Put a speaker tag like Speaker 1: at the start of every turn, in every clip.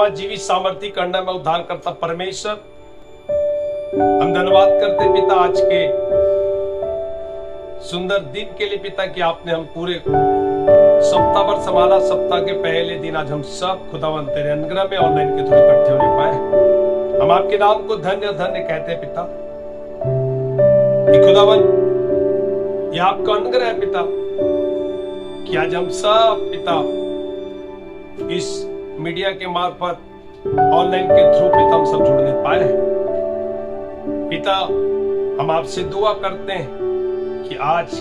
Speaker 1: आत्मा जीवित सामर्थ्य करना में उद्धार करता परमेश्वर, हम धन्यवाद करते पिता आज के सुंदर दिन के लिए पिता कि आपने हम पूरे सप्ताह भर संभाला। सप्ताह के पहले दिन आज हम सब खुदावन तेरे अनुग्रह में ऑनलाइन के थ्रू इकट्ठे होने पाए। हम आपके नाम को धन्य धन्य कहते हैं पिता कि खुदावन ये आपका अनुग्रह है पिता कि आज हम सब पिता इस मीडिया के मार्फत ऑनलाइन के थ्रू पिता हम सब जुड़ने पाए हैं। पिता हम आपसे दुआ करते हैं कि आज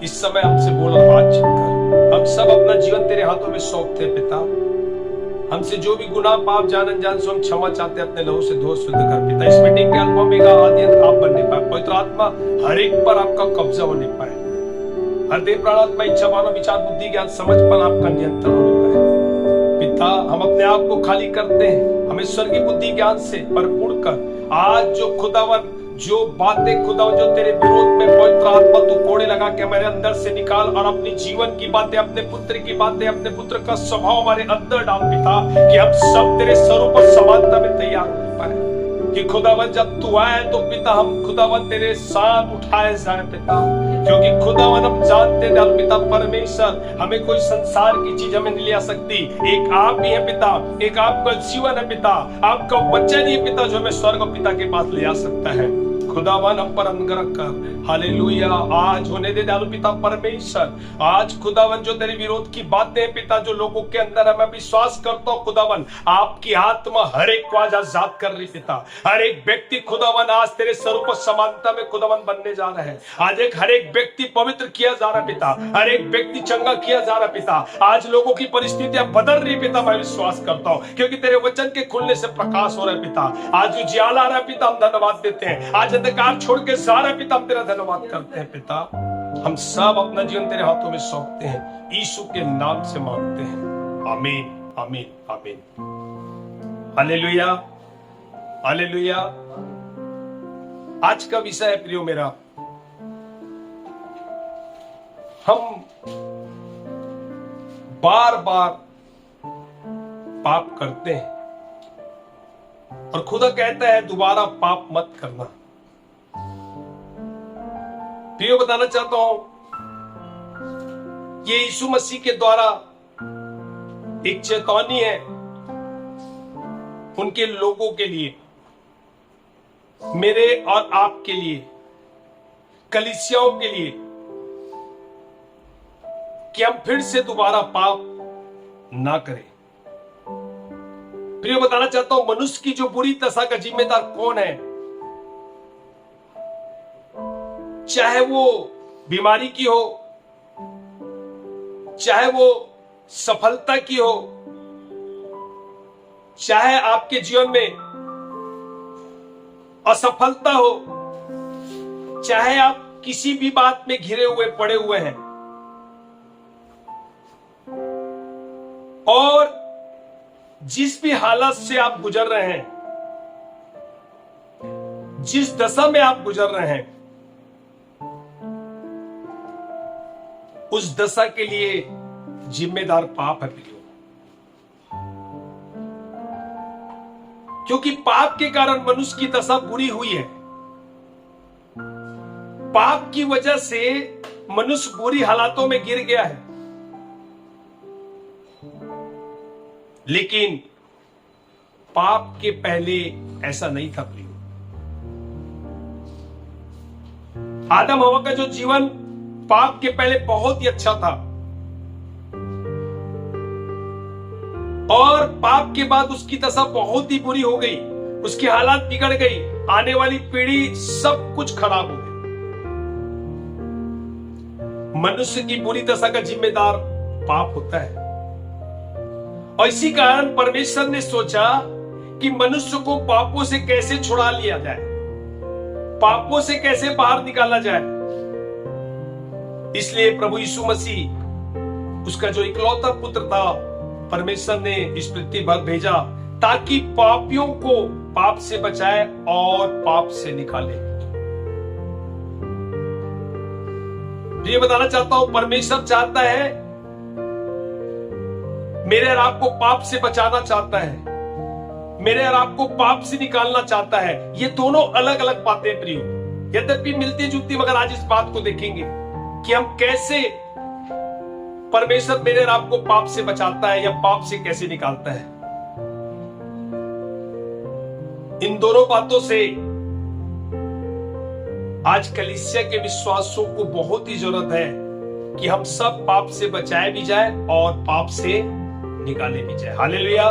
Speaker 1: इस समय हमसे बोल और बातचीत कर। हम सब अपना जीवन तेरे हाथों में सौंपते हैं पिता। हमसे जो भी गुनाह पाप जान अनजान से हम क्षमा चाहते हैं, अपने लहू से धो शुद्ध कर पिता। इस मीटिंग के अल्पा मेगा आदि अंत आप बनने पाए। पवित्र आत्मा हर एक पर आपका कब्जा होने पाए। हर देह प्राणात्मा इच्छा मानो विचार बुद्धि ज्ञान समझ पर आपका नियंत्रण होने पाए पिता। हम अपने आप को खाली करते हैं, हमें स्वर्गीय बुद्धि ज्ञान से भरपूर कर। आज जो खुदावन जो बातें खुदावन जो तेरे विरोध में पवित्र आत्मा तू कोड़े लगा के हमारे अंदर से निकाल और अपनी जीवन की बातें, अपने पुत्र की बातें, अपने पुत्र का स्वभाव हमारे अंदर डाल पिता कि हम सब तेरे स्वरूप और समानता में तैयार हो पाए। कि खुदावन जब तू आए तो पिता हम खुदावन तेरे साथ उठाए जाए पिता, क्योंकि खुदावन हम जानते हैं पिता परमेश्वर हमें कोई संसार की चीज हमें नहीं ले आ सकती। एक आप ही है पिता, एक आपका जीवन है पिता, आपका वचन ही पिता जो हमें स्वर्ग पिता के पास ले आ सकता है। खुदावन हम पर अनुग्रह कर। हालेलुया। आज होने दे दयालु पिता परमेश्वर, आज खुदावन जो तेरे विरोध की बातें पिता जो लोगों के अंदर है, मैं विश्वास करता हूँ खुदावन आपकी आत्मा हर एक को आज आजाद कर रही पिता। हर एक व्यक्ति खुदावन आज तेरे स्वरूप समानता में खुदावन बनने जा रहा है। आज हर एक व्यक्ति पवित्र किया जा रहा है पिता, हर एक व्यक्ति चंगा किया जा रहा है पिता। आज लोगों की परिस्थितियां बदल रही पिता, मैं विश्वास करता हूँ क्योंकि तेरे वचन के खुलने से प्रकाश हो रहा है पिता। आज उजियाला आ रहा है पिता, हम धन्यवाद देते हैं। आज अंधकार छोड़ के सारा पिता हम तेरा धन्यवाद करते हैं पिता। हम सब अपना जीवन तेरे हाथों में सौंपते हैं, यीशु के नाम से मांगते हैं। आमीन आमीन आमीन। Hallelujah hallelujah. आज का विषय है प्रियो मेरा, हम बार बार पाप करते हैं और खुदा कहता है दोबारा पाप मत करना। प्रियो बताना चाहता हूं ये यीशु मसीह के द्वारा एक चेतावनी है उनके लोगों के लिए, मेरे और आपके लिए, कलीसियाओं के लिए, कि हम फिर से दोबारा पाप ना करें। प्रिय बताना चाहता हूं मनुष्य की जो बुरी दशा का जिम्मेदार कौन है, चाहे वो बीमारी की हो, चाहे वो सफलता की हो, चाहे आपके जीवन में असफलता हो, चाहे आप किसी भी बात में घिरे हुए पड़े हुए हैं और जिस भी हालत से आप गुजर रहे हैं, जिस दशा में आप गुजर रहे हैं, उस दशा के लिए जिम्मेदार पाप है प्रियो। क्योंकि पाप के कारण मनुष्य की दशा बुरी हुई है। पाप की वजह से मनुष्य बुरी हालातों में गिर गया है। लेकिन पाप के पहले ऐसा नहीं था प्रियो। आदम हवा का जो जीवन पाप के पहले बहुत ही अच्छा था और पाप के बाद उसकी दशा बहुत ही बुरी हो गई, उसकी हालात बिगड़ गई, आने वाली पीढ़ी सब कुछ खराब हो गई। मनुष्य की बुरी दशा का जिम्मेदार पाप होता है और इसी कारण परमेश्वर ने सोचा कि मनुष्य को पापों से कैसे छुड़ा लिया जाए, पापों से कैसे बाहर निकाला जाए। इसलिए प्रभु यीशु मसीह उसका जो इकलौता पुत्र था परमेश्वर ने इस पृथ्वी पर भेजा ताकि पापियों को पाप से बचाए और पाप से निकाले। ये बताना चाहता हूं परमेश्वर चाहता है, मेरे और आपको पाप से बचाना चाहता है, मेरे और आपको पाप से निकालना चाहता है। ये दोनों अलग अलग बातें प्रियो, यद्यपि मिलती जुलती, मगर आज इस बात को देखेंगे कि हम कैसे परमेश्वर मेरे और आपको पाप से बचाता है या पाप से कैसे निकालता है। इन दोनों बातों से आज कलीसिया के विश्वासियों को बहुत ही जरूरत है कि हम सब पाप से बचाए भी जाए और पाप से निकाले भी जाए। हालेलुया।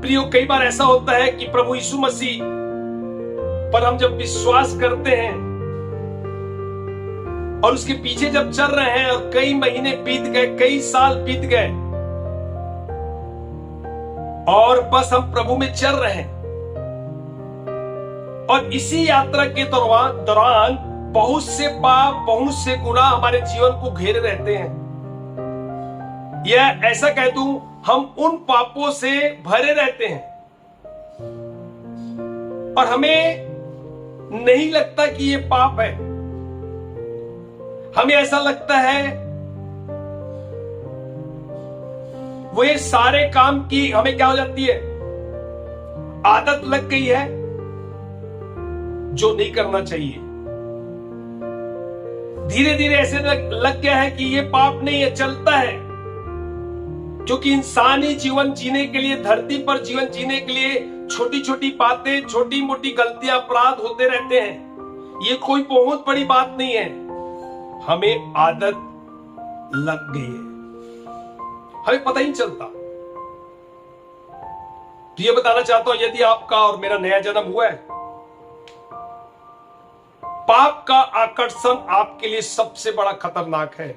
Speaker 1: प्रियो, कई बार ऐसा होता है कि प्रभु यीशु मसीह पर हम जब विश्वास करते हैं और उसके पीछे जब चल रहे हैं और कई महीने बीत गए, कई साल बीत गए और बस हम प्रभु में चल रहे हैं, और इसी यात्रा के दौरान बहुत से पाप, बहुत से गुनाह हमारे जीवन को घेरे रहते हैं, या ऐसा कह दूं हम उन पापों से भरे रहते हैं और हमें नहीं लगता कि ये पाप है। हमें ऐसा लगता है वो ये सारे काम की हमें क्या हो जाती है, आदत लग गई है जो नहीं करना चाहिए। धीरे धीरे ऐसे लग गया है कि ये पाप नहीं है, चलता है, क्योंकि इंसानी जीवन जीने के लिए, धरती पर जीवन जीने के लिए छोटी छोटी बातें, छोटी मोटी गलतियां, अपराध होते रहते हैं। ये कोई बहुत बड़ी बात नहीं है, हमें आदत लग गई है, हमें पता ही नहीं चलता। तो ये बताना चाहता हूं, यदि आपका और मेरा नया जन्म हुआ है, पाप का आकर्षण आपके लिए सबसे बड़ा खतरनाक है,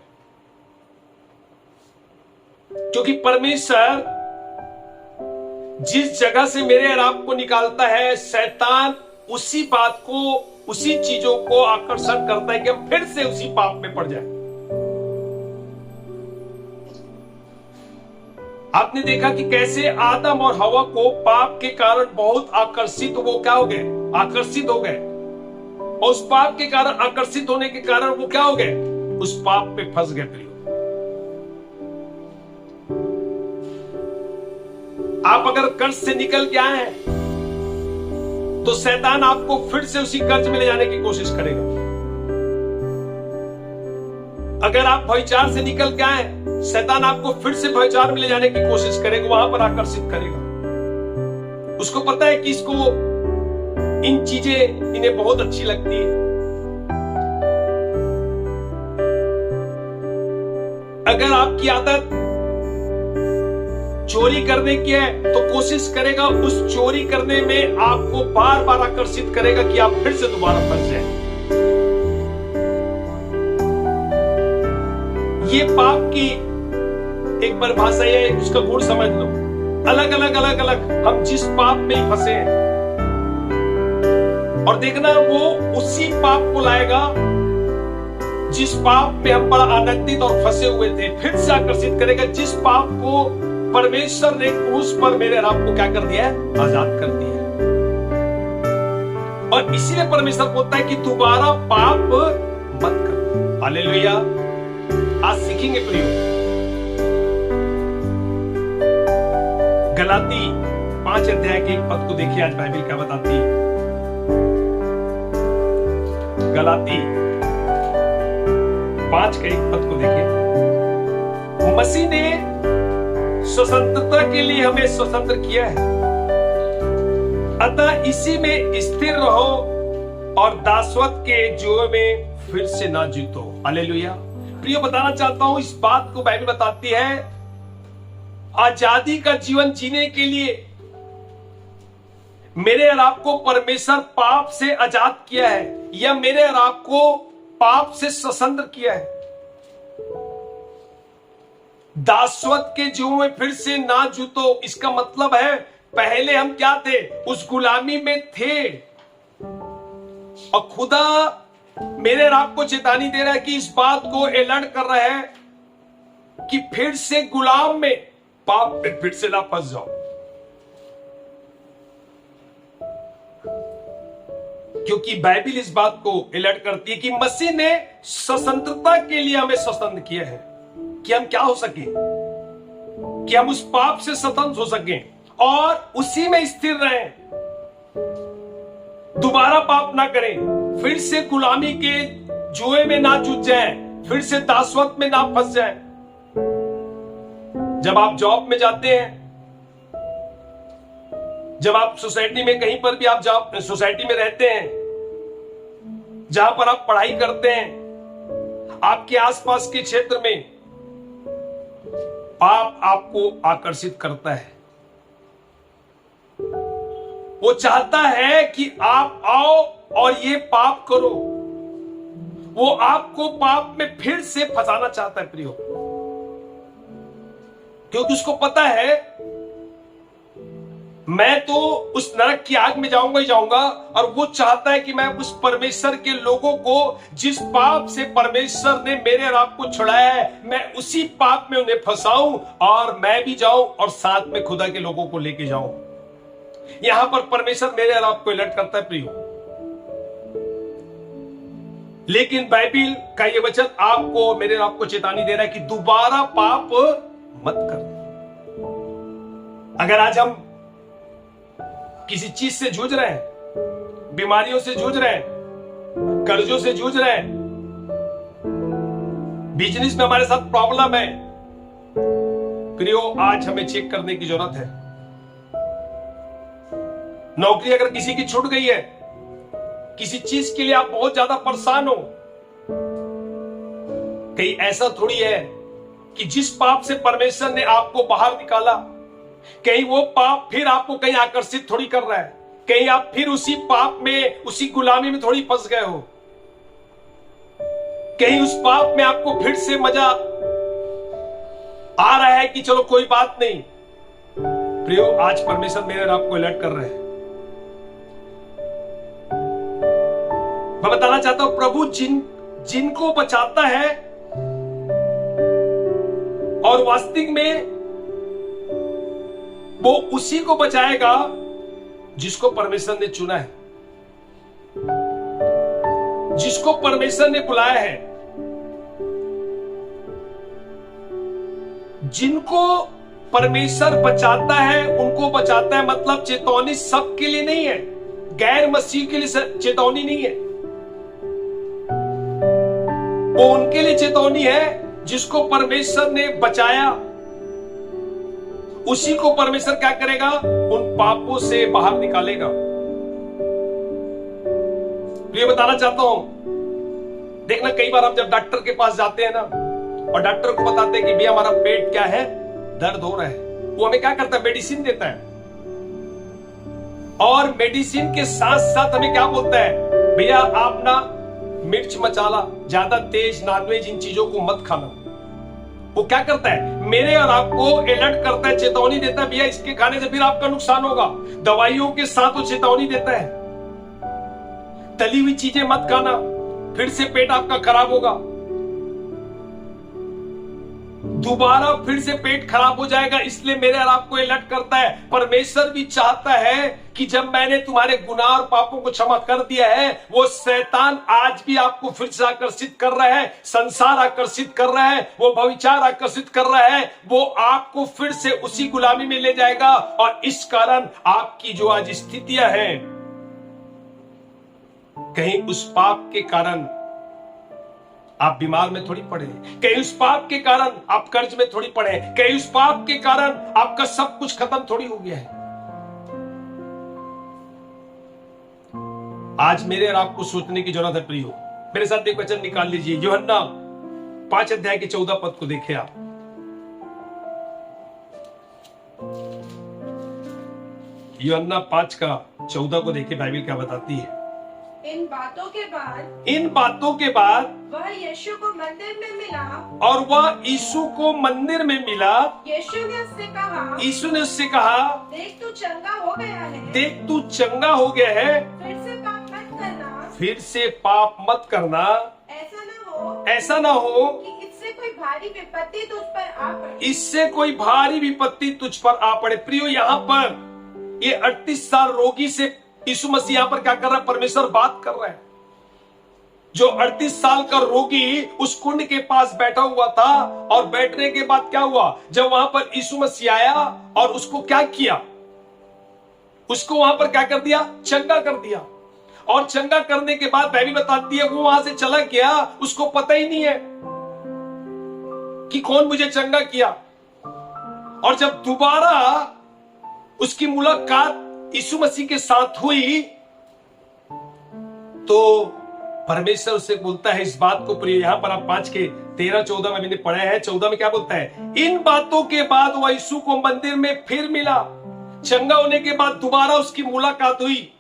Speaker 1: क्योंकि परमेश्वर जिस जगह से मेरे और आपको निकालता है, शैतान उसी बात को, उसी चीजों को आकर्षण करता है कि हम फिर से उसी पाप में पड़ जाए। आपने देखा कि कैसे आदम और हवा को पाप के कारण बहुत आकर्षित, वो क्या हो गए, आकर्षित हो गए, और उस पाप के कारण, आकर्षित होने के कारण वो क्या हो गए, उस पाप पे फंस गए। प्रियो, आप अगर कर्ज से निकल के आए हैं तो शैतान आपको फिर से उसी कर्ज में ले जाने की कोशिश करेगा। अगर आप भयचार से निकल के आए, शैतान आपको फिर से भयचार में ले जाने की कोशिश करेगा, वहां पर आकर्षित करेगा। उसको पता है कि इसको इन चीजें इन्हें बहुत अच्छी लगती है। अगर आपकी आदत चोरी करने की है तो कोशिश करेगा उस चोरी करने में आपको बार बार आकर्षित करेगा कि आप फिर से दोबारा फंस जाए। ये पाप की एक परिभाषा है, उसका गुण समझ लो। अलग अलग हम जिस पाप में फंसे हैं, और देखना वो उसी पाप को लाएगा जिस पाप में हम बड़ा आनंदित और फंसे हुए थे, फिर से आकर्षित करेगा जिस पाप को परमेश्वर ने क्रूस पर मेरे और आपको क्या कर दिया है, आजाद कर दिया है। और इसीलिए परमेश्वर बोलता है कि दोबारा पाप मत करो। हालेलुया। आज सीखेंगे प्रियो, गलाती 5 अध्याय के 1 पद को देखिए, आज बाइबल क्या बताती है। गलाती 5 के 1 पद को देखिए। मसीह ने स्वतंत्रता के लिए हमें स्वतंत्र किया है, अतः इसी में स्थिर रहो और दासवत के जुए में फिर से ना जीतो। हालेलुया। प्रिय, बताना चाहता हूं, इस बात को बाइबल बताती है, आजादी का जीवन जीने के लिए मेरे और आपको परमेश्वर पाप से आजाद किया है, या मेरे और आपको पाप से स्वतंत्र किया है। दासवत के जुए में फिर से ना जूतो, इसका मतलब है पहले हम क्या थे, उस गुलामी में थे, और खुदा मेरे और आपको चेतावनी दे रहा है कि इस बात को अलर्ट कर रहा है कि फिर से गुलाम में, पाप में फिर से ना फंस जाओ। क्योंकि बाइबल इस बात को अलर्ट करती है कि मसीह ने स्वतंत्रता के लिए हमें स्वतंत्र किया है कि हम क्या हो सके, कि हम उस पाप से स्वतंत्र हो सकें और उसी में स्थिर रहें, दोबारा पाप ना करें, फिर से गुलामी के जुए में ना जूझ जाएं, फिर से दासवत में ना फंस जाएं। जब आप जॉब में जाते हैं, जब आप सोसाइटी में कहीं पर भी आप जॉब सोसाइटी में रहते हैं, जहां पर आप पढ़ाई करते हैं, आपके आसपास के क्षेत्र में पाप आपको आकर्षित करता है। वो चाहता है कि आप आओ और ये पाप करो। वो आपको पाप में फिर से फंसाना चाहता है प्रियो, क्योंकि उसको पता है मैं तो उस नरक की आग में जाऊंगा ही जाऊंगा, और वो चाहता है कि मैं उस परमेश्वर के लोगों को जिस पाप से परमेश्वर ने मेरे और आपको छुड़ाया है, मैं उसी पाप में उन्हें फंसाऊं और मैं भी जाऊं और साथ में खुदा के लोगों को लेके जाऊं। यहां पर परमेश्वर मेरे और आपको अलर्ट करता है प्रियो। लेकिन बाइबिल का ये वचन आपको मेरे और आपको चेतावनी दे रहा है कि दोबारा पाप मत कर। अगर आज हम किसी चीज से जूझ रहे हैं, बीमारियों से जूझ रहे हैं, कर्जों से जूझ रहे हैं, बिजनेस में हमारे साथ प्रॉब्लम है, प्रियो आज हमें चेक करने की जरूरत है। नौकरी अगर किसी की छूट गई है, किसी चीज के लिए आप बहुत ज्यादा परेशान हो, कहीं ऐसा थोड़ी है कि जिस पाप से परमेश्वर ने आपको बाहर निकाला, कहीं वो पाप फिर आपको कहीं आकर्षित थोड़ी कर रहा है, कहीं आप फिर उसी पाप में, उसी गुलामी में थोड़ी फंस गए हो, कहीं उस पाप में आपको फिर से मजा आ रहा है कि चलो कोई बात नहीं। प्रियो आज परमेश्वर मेरे और आपको अलर्ट कर रहे हैं। मैं बताना चाहता हूं, प्रभु जिनको बचाता है और वास्तविक में वो उसी को बचाएगा जिसको परमेश्वर ने चुना है, जिसको परमेश्वर ने बुलाया है। जिनको परमेश्वर बचाता है उनको बचाता है, मतलब चेतावनी सबके लिए नहीं है, गैर मसीह के लिए चेतावनी नहीं है। वो उनके लिए चेतावनी है जिसको परमेश्वर ने बचाया, उसी को परमेश्वर क्या करेगा, उन पापों से बाहर निकालेगा। ये बताना चाहता हूं, देखना कई बार हम जब डॉक्टर के पास जाते हैं ना, और डॉक्टर को बताते हैं कि भैया हमारा पेट क्या है, दर्द हो रहा है, वो हमें क्या करता है, मेडिसिन देता है। और मेडिसिन के साथ साथ हमें क्या बोलता है, भैया आप ना मिर्च मसाला, ज्यादा तेज, नॉनवेज, इन चीजों को मत खाना। वो क्या करता है, मेरे और आपको अलर्ट करता है, चेतावनी देता है, भैया इसके खाने से फिर आपका नुकसान होगा। दवाइयों के साथ वो चेतावनी देता है, तली हुई चीजें मत खाना, फिर से पेट आपका खराब होगा, दोबारा फिर से पेट खराब हो जाएगा। इसलिए मेरे और आपको अलर्ट करता है। परमेश्वर भी चाहता है कि जब मैंने तुम्हारे गुनाह और पापों को क्षमा कर दिया है, वो शैतान आज भी आपको फिर से आकर्षित कर रहा है, संसार आकर्षित कर रहा है, वो भविचार आकर्षित कर रहा है, वो आपको फिर से उसी गुलामी में ले जाएगा। और इस कारण आपकी जो आज स्थितियां हैं, कहीं उस पाप के कारण आप बीमार में थोड़ी पड़े, कहीं उस पाप के कारण आप कर्ज में थोड़ी पड़े, कहीं उस पाप के कारण आपका सब कुछ खत्म थोड़ी हो गया है। आज मेरे और आपको सोचने की जरूरत है प्रियो। मेरे साथ एक वचन निकाल लीजिए, यूहन्ना 5 अध्याय के 14 पद को देखिए आप। यूहन्ना 5 का 14 को देखिए, बाइबल क्या बताती है।
Speaker 2: इन बातों के बाद वह यीशु को मंदिर में मिला,
Speaker 1: और वह यीशु को मंदिर में मिला।
Speaker 2: यीशु ने उससे कहा,
Speaker 1: देख तू चंगा हो गया है,
Speaker 2: देख तू चंगा हो गया है,
Speaker 1: फिर से पाप मत करना, ऐसा ना हो
Speaker 2: कि इससे कोई भारी विपत्ति तुझ पर आ पड़े,
Speaker 1: इससे कोई भारी विपत्ति तुझ पर आ पड़े। प्रियो यहाँ पर ये 38 साल रोगी से यीशु मसीह यहाँ पर क्या कर रहा है, परमेश्वर बात कर रहा है। जो 38 साल का रोगी उस कुंड के पास बैठा हुआ था, और बैठने के बाद क्या हुआ, जब वहां पर यीशु मसीह आया और उसको क्या किया, उसको वहां पर क्या कर दिया, चंगा कर दिया। और चंगा करने के बाद बाइबल बताती है वो वहां से चला गया, उसको पता ही नहीं है कि कौन मुझे चंगा किया। और जब दोबारा उसकी मुलाकात यीशु मसीह के साथ हुई तो परमेश्वर उससे बोलता है इस बात को प्रिय, यहां पर आप 5:13-14 में मैंने पढ़ा है। 14 में क्या बोलता है, इन बातों के बाद वह यीशु को मंदिर में फिर मिला। चंगा होने के बाद दोबारा उसकी मुलाकात हुई,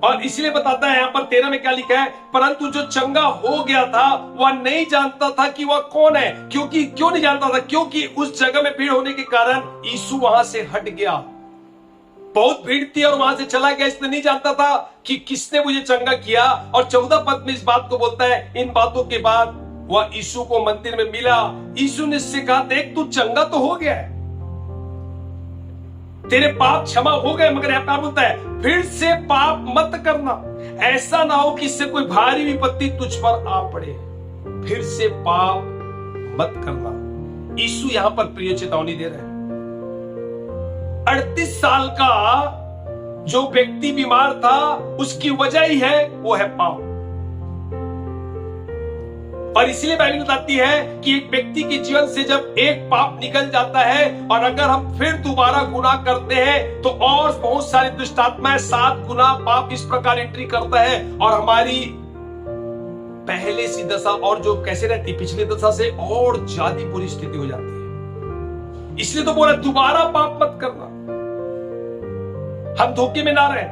Speaker 1: और इसलिए बताता है यहां पर 13 में क्या लिखा है, परंतु जो चंगा हो गया था वह नहीं जानता था कि वह कौन है। क्यों नहीं जानता था? क्योंकि उस जगह में भीड़ होने के कारण यीशु वहां से हट गया। बहुत भीड़ थी और वहां से चला गया, इसलिए नहीं जानता था कि किसने मुझे चंगा किया। और 14 पद में इस बात को बोलता है, इन बातों के बाद वह यीशु को मंदिर में मिला। यीशु ने इससे कहा, देख तू चंगा तो हो गया है, तेरे पाप क्षमा हो गए, मगर यहां पर बोलता है फिर से पाप मत करना, ऐसा ना हो कि इससे कोई भारी विपत्ति तुझ पर आ पड़े। फिर से पाप मत करना। यीशु यहां पर प्रिय चेतावनी दे रहे हैं। 38 साल का जो व्यक्ति बीमार था उसकी वजह ही है वो है पाप। और इसलिए बाइबल बताती है कि एक व्यक्ति के जीवन से जब एक पाप निकल जाता है और अगर हम फिर दोबारा गुनाह करते हैं तो और बहुत सारी दुष्ट आत्माएं 7 गुना पाप इस प्रकार एंट्री करता है और हमारी पहले सी दशा और जो कैसे रहती पिछली दशा से और ज्यादा बुरी स्थिति हो जाती है। इसलिए तो बोला दोबारा पाप मत करना, हम धोखे में ना रहे।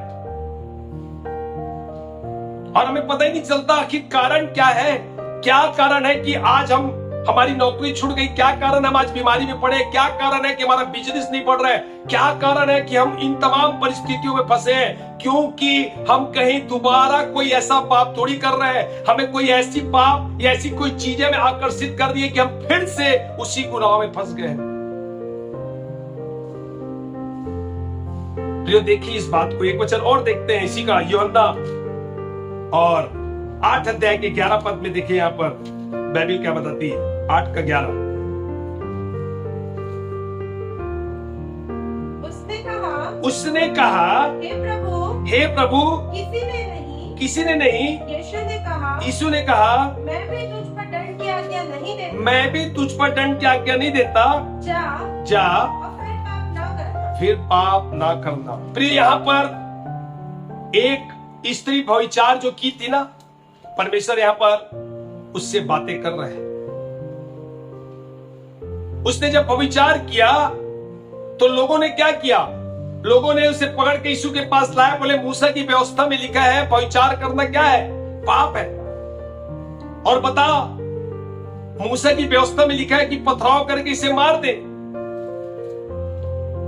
Speaker 1: और हमें पता ही नहीं चलता आखिर कारण क्या है। क्या कारण है कि आज हमारी नौकरी छूट गई, क्या कारण हम आज बीमारी में पड़े, क्या कारण है कि हमारा बिजनेस नहीं बढ़ रहा है, क्या कारण है कि हम इन तमाम परिस्थितियों में फंसे हैं। क्योंकि हम कहीं दोबारा कोई ऐसा पाप थोड़ी कर रहे हैं, हमें कोई ऐसी पाप या ऐसी कोई चीजें में आकर्षित कर दी है कि हम फिर से उसी गुनाह में फंस गए। प्रियो देखिए इस बात को, एक वचन और देखते हैं इसी का, यूहन्ना और 8 अध्याय के 11 पद में देखिए यहां पर बाइबल क्या बताती है। 8 का 11, उसने कहा हे प्रभु किसी ने नहीं। यीशु ने कहा
Speaker 2: मैं भी तुझ पर दंड की आज्ञा नहीं देता,
Speaker 1: मैं भी तुझ पर दंड की आज्ञा नहीं देता, जा फिर पाप ना करना। प्रिय यहाँ पर एक स्त्री व्यभिचार जो की थी ना, परमेश्वर यहां पर उससे बातें कर रहे हैं। उसने जब व्यभिचार किया तो लोगों ने क्या किया, लोगों ने उसे पकड़ के यीशु के पास लाया, बोले मूसा की व्यवस्था में लिखा है व्यभिचार करना क्या है, पाप है। और बता मूसा की व्यवस्था में लिखा है कि पथराव करके इसे मार दे।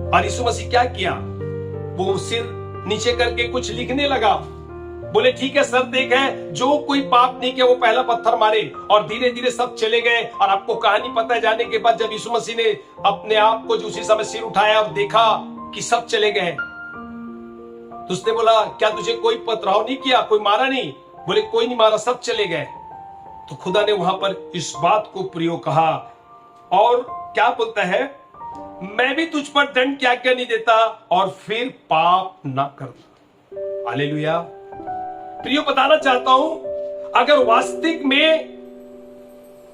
Speaker 1: और यीशु मसीह क्या किया, वो सिर नीचे करके कुछ लिखने लगा। बोले ठीक है शर्त एक है, जो कोई पाप नहीं किया वो पहला पत्थर मारे। और धीरे धीरे सब चले गए। और आपको कहानी पता है, जाने के बाद जब यीशु मसीह ने अपने आप को जो उसी समय सिर उठाया और देखा कि सब चले गए, तो उसने बोला क्या तुझे कोई पथराव नहीं किया, कोई मारा नहीं? बोले कोई नहीं मारा, सब चले गए। तो खुदा ने वहां पर इस बात को प्रियो कहा और क्या बोलता है, मैं भी तुझ पर दंड की आज्ञा नहीं देता और फिर पाप ना करना। हालेलुया। प्रियो बताना चाहता हूं, अगर वास्तविक में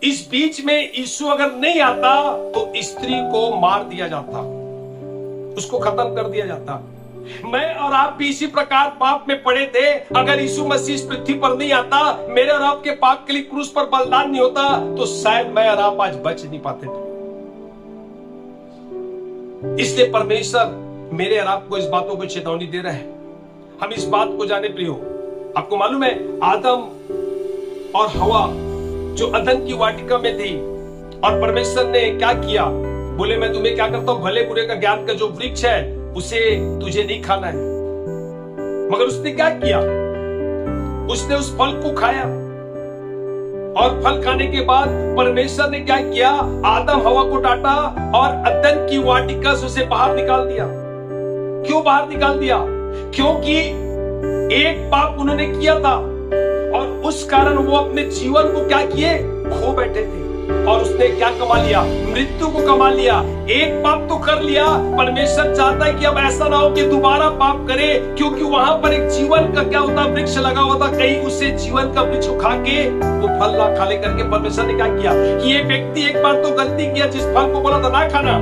Speaker 1: इस बीच में यीशु अगर नहीं आता तो स्त्री को मार दिया जाता, उसको खत्म कर दिया जाता। मैं और आप भी इसी प्रकार पाप में पड़े थे। अगर यीशु मसीह इस पृथ्वी पर नहीं आता, मेरे और आपके पाप के लिए क्रूस पर बलिदान नहीं होता, तो शायद मैं और आप आज बच नहीं पाते थे। इसलिए परमेश्वर मेरे और आपको इस बातों को चेतावनी दे रहा है। हम इस बात को जाने प्रियो, आपको मालूम है आदम और हवा जो अदन की वाटिका में थी, और परमेश्वर ने क्या किया, बोले मैं तुम्हें क्या करता हूं, भले बुरे का ज्ञान का जो वृक्ष है उसे तुझे नहीं खाना है। मगर उसने क्या किया, उसने उस फल को खाया। और फल खाने के बाद परमेश्वर ने क्या किया, आदम हवा को डांटा और अदन की वाटिका से उसे बाहर निकाल दिया। क्यों बाहर निकाल दिया? क्योंकि एक पाप उन्होंने किया था और उस कारण वो अपने जीवन को क्या किए, खो बैठे थे। और उसने क्या कमा लिया, मृत्यु को कमा लिया। एक पाप तो कर लिया, परमेश्वर चाहता है कि अब ऐसा ना हो कि दोबारा पाप करे, क्योंकि वहां पर एक जीवन का क्या होता, वृक्ष लगा हुआ था। कहीं उसे जीवन का वृक्ष खा के वो फल ना खा ले करके परमेश्वर ने क्या किया कि ये व्यक्ति एक बार तो गलती किया, जिस फल को बोला था ना खाना,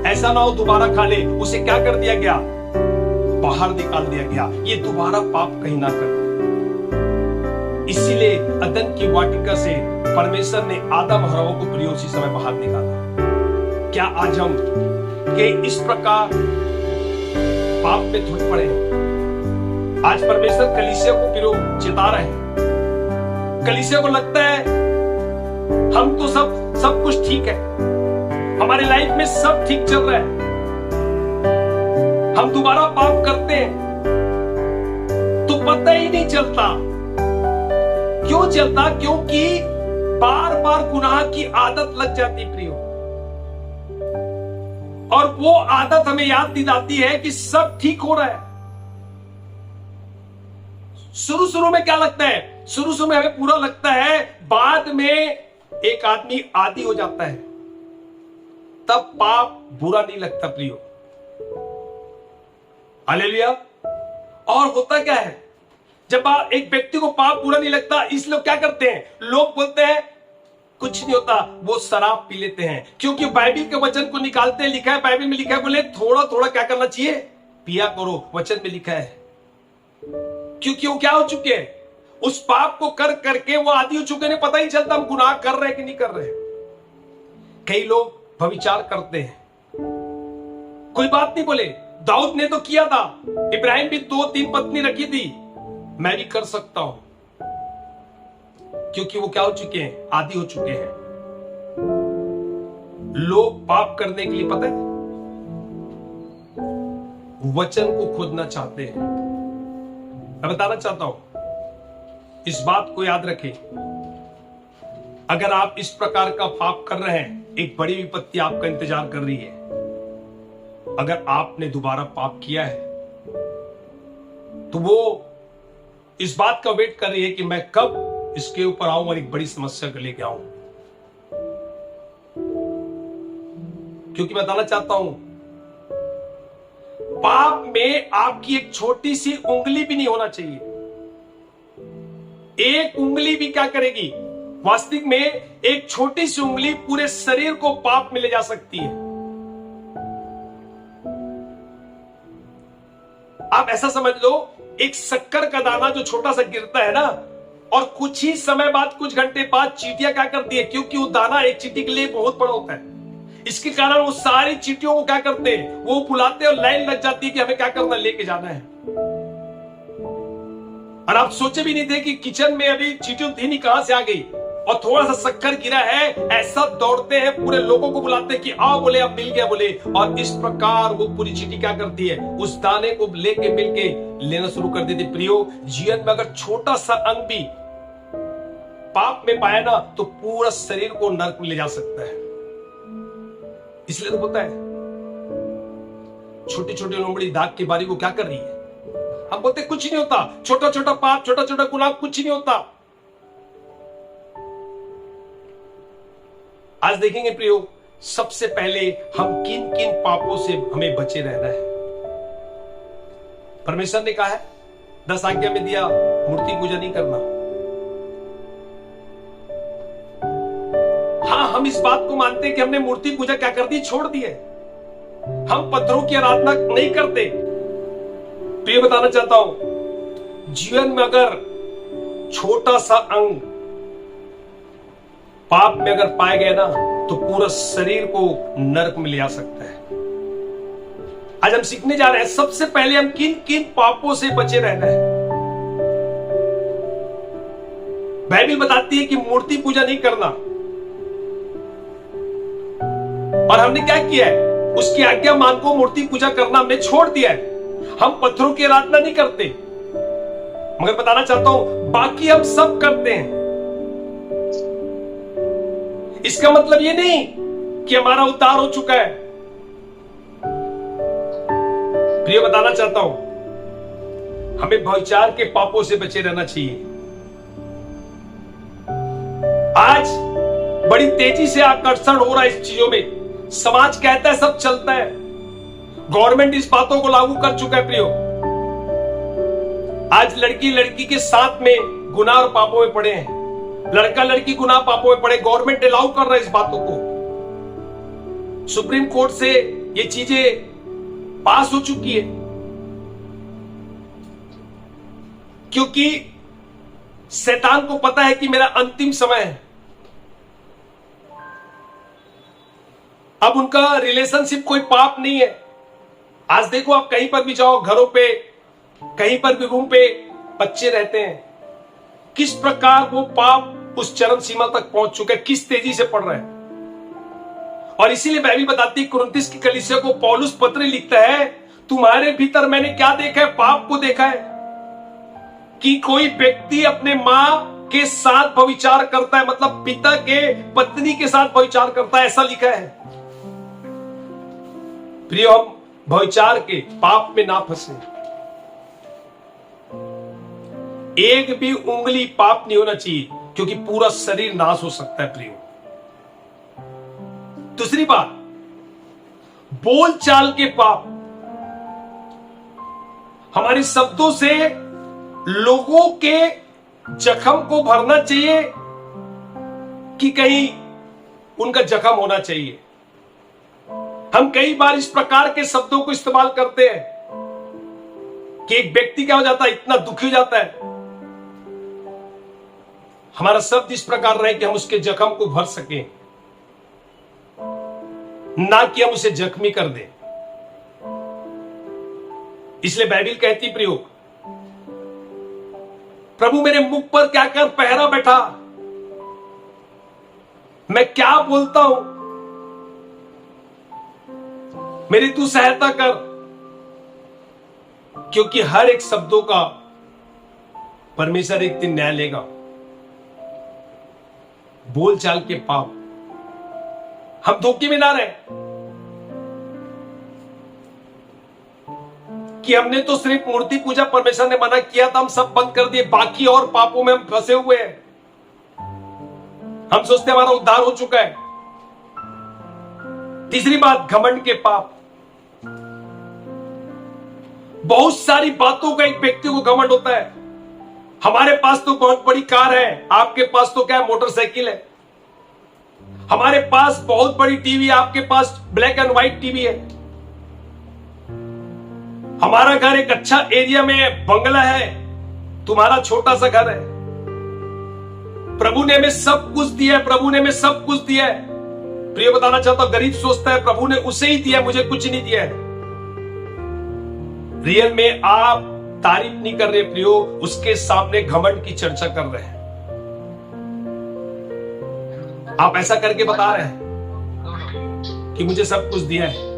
Speaker 1: ऐसा ना हो दोबारा खा ले। उसे क्या कर दिया गया, बाहर निकाल दिया गया, ये दोबारा पाप कहीं ना करे। इसीलिए अदन की वाटिका से परमेश्वर ने आदम और हव्वा को प्रिय उसी समय बाहर निकाला। क्या आज हम के इस प्रकार पाप में धुल पड़े हैं? आज परमेश्वर कलीसिया को प्रियो चिता रहे हैं। कलीसिया को लगता है हम तो सब कुछ ठीक है, हमारी लाइफ में सब ठीक चल रहा है, हम दोबारा पाप करते हैं तो पता ही नहीं चलता। क्यों चलता? क्योंकि बार बार गुनाह की आदत लग जाती प्रियो, और वो आदत हमें याद दिलाती है कि सब ठीक हो रहा है। शुरू में क्या लगता है, शुरू में हमें पूरा लगता है, बाद में एक आदमी आदी हो जाता है, तब पाप बुरा नहीं लगता प्रियो। हालेलुया। और होता क्या है, जब एक व्यक्ति को पाप बुरा नहीं लगता, इस लोग क्या करते हैं, लोग बोलते हैं कुछ नहीं होता, वो शराब पी लेते हैं, क्योंकि बाइबल के वचन को निकालते हैं, लिखा है बाइबल में, लिखा है बोले थोड़ा थोड़ा क्या करना चाहिए, पिया करो, वचन में लिखा है। क्योंकि वो क्या हो चुके हैं, उस पाप को कर करके वो आदी हो चुके हैं, पता ही चलता हम गुनाह कर रहे हैं कि नहीं कर रहे हैं। कई लोग व्यभिचार करते हैं, कोई बात नहीं बोले, दाऊद ने तो किया था, इब्राहिम भी 2-3 पत्नी रखी थी, मैं भी कर सकता हूं, क्योंकि वो क्या हो चुके हैं, आदी हो चुके हैं। लोग पाप करने के लिए पता है वचन को खोदना चाहते हैं। मैं बताना चाहता हूं, इस बात को याद रखें, अगर आप इस प्रकार का पाप कर रहे हैं, एक बड़ी विपत्ति आपका इंतजार कर रही है। अगर आपने दोबारा पाप किया है तो वो इस बात का वेट कर रही है कि मैं कब इसके ऊपर आऊं और एक बड़ी समस्या को लेके आऊं। क्योंकि बताना चाहता हूं, पाप में आपकी एक छोटी सी उंगली भी नहीं होना चाहिए। एक उंगली भी क्या करेगी, वास्तविक में एक छोटी सी उंगली पूरे शरीर को पाप में ले जा सकती है। आप ऐसा समझ लो, एक शक्कर का दाना जो छोटा सा गिरता है ना, और कुछ ही समय बाद, कुछ घंटे बाद चींटियां क्या करती है, क्योंकि वो दाना एक चींटी के लिए बहुत बड़ा होता है, इसके कारण वो सारी चींटियों को क्या करते हैं, वो बुलाते और लाइन लग जाती है कि हमें क्या करना, लेके जाना है। और आप सोचे भी नहीं थे कि किचन में अभी चींटियों थी नहीं, कहां से आ गई, और थोड़ा सा शक्कर गिरा है, ऐसा दौड़ते हैं, पूरे लोगों को बुलाते हैं कि आओ, बोले अब मिल गया बोले, और इस प्रकार वो पूरी चींटी क्या करती है, उस दाने को लेके मिलके लेना शुरू कर देती। प्रियो, जीवन में अगर छोटा सा अंग भी पाप में पाया ना, तो पूरा शरीर को नरक में ले जा सकता है। इसलिए तो होता है, छोटी छोटी लोमड़ी दाग की बारी को क्या कर रही है, हम बोलते कुछ नहीं होता, छोटा छोटा पाप, छोटा छोटा गुनाह, कुछ नहीं होता। आज देखेंगे प्रियो, सबसे पहले हम किन किन पापों से हमें बचे रहना है। परमेश्वर ने कहा है, 10 आज्ञा में दिया, मूर्ति पूजा नहीं करना। हाँ, हम इस बात को मानते हैं कि हमने मूर्ति पूजा क्या कर दी, छोड़ दी है, हम पत्थरों की आराधना नहीं करते। तो ये बताना चाहता हूं, जीवन में अगर छोटा सा अंग पाप में अगर पाए गए ना, तो पूरा शरीर को नरक में ले जा सकता है। आज हम सीखने जा रहे हैं, सबसे पहले हम किन किन पापों से बचे रहना है। बाइबल बताती है कि मूर्ति पूजा नहीं करना, और हमने क्या किया है, उसकी आज्ञा मान को मूर्ति पूजा करना हमने छोड़ दिया है। हम पत्थरों की आराधना नहीं करते, मगर बताना चाहता हूं, बाकी हम सब करते हैं। इसका मतलब ये नहीं कि हमारा उद्धार हो चुका है। प्रिय, बताना चाहता हूं, हमें व्यभिचार के पापों से बचे रहना चाहिए। आज बड़ी तेजी से आकर्षण हो रहा है इस चीजों में। समाज कहता है सब चलता है, गवर्नमेंट इस बातों को लागू कर चुका है प्रियो। आज लड़की लड़की के साथ में गुनाह और पापों में पड़े हैं, लड़का लड़की गुनाह पापों में पड़े। गवर्नमेंट अलाउ कर रहा है इस बातों को। सुप्रीम कोर्ट से ये चीजें पास हो चुकी है, क्योंकि शैतान को पता है कि मेरा अंतिम समय है। अब उनका रिलेशनशिप कोई पाप नहीं है। आज देखो, आप कहीं पर भी जाओ, घरों पे, कहीं पर भी रूम पे बच्चे रहते हैं, किस प्रकार वो पाप उस चरम सीमा तक पहुंच चुके हैं, किस तेजी से पड़ रहे हैं। और इसीलिए बाइबल बताती है, कुरिन्थियों की कलीसिया को पौलुस पत्र लिखता है, तुम्हारे भीतर मैंने क्या देखा है? पाप को देखा है कि कोई व्यक्ति अपने मां के साथ व्यभिचार करता है, मतलब पिता के पत्नी के साथ व्यभिचार करता है, ऐसा लिखा है। प्रिय, हम व्यभिचार के पाप में ना फंसे। एक भी उंगली पाप नहीं होना चाहिए, क्योंकि पूरा शरीर नाश हो सकता है प्रियो। दूसरी बात, बोल चाल के पाप। हमारे शब्दों से लोगों के जख्म को भरना चाहिए कि कहीं उनका जख्म होना चाहिए। हम कई बार इस प्रकार के शब्दों को इस्तेमाल करते हैं कि एक व्यक्ति क्या हो जाता है, इतना दुखी हो जाता है। हमारा शब्द इस प्रकार रहे कि हम उसके जख्म को भर सकें, ना कि हम उसे जख्मी कर दें। इसलिए बाइबल कहती प्रियो, प्रभु मेरे मुख पर क्या कर पहरा बैठा, मैं क्या बोलता हूं, मेरी तू सहायता कर, क्योंकि हर एक शब्दों का परमेश्वर एक दिन न्याय लेगा। बोलचाल के पाप, हम धोखे में ना रहे कि हमने तो सिर्फ मूर्ति पूजा परमेश्वर ने मना किया था, हम सब बंद कर दिए, बाकी और पापों में हम फंसे हुए हैं। हम सोचते हमारा उद्धार हो चुका है। तीसरी बात, घमंड के पाप। बहुत सारी बातों का एक व्यक्ति को घमंड होता है। हमारे पास तो बहुत बड़ी कार है, आपके पास तो क्या है, मोटरसाइकिल है। हमारे पास बहुत बड़ी टीवी, आपके पास ब्लैक एंड व्हाइट टीवी है। हमारा घर एक अच्छा एरिया में है, बंगला है, तुम्हारा छोटा सा घर है। प्रभु ने हमें सब कुछ दिया है, प्रभु ने हमें सब कुछ दिया है। प्रिय, बताना चाहता हूं, गरीब सोचता है प्रभु ने उसे ही दिया, मुझे कुछ नहीं दिया है। रियल में आप तारीफ नहीं कर रहे प्रियो, उसके सामने घमंड की चर्चा कर रहे हैं। आप ऐसा करके बता रहे हैं कि मुझे सब कुछ दिया है।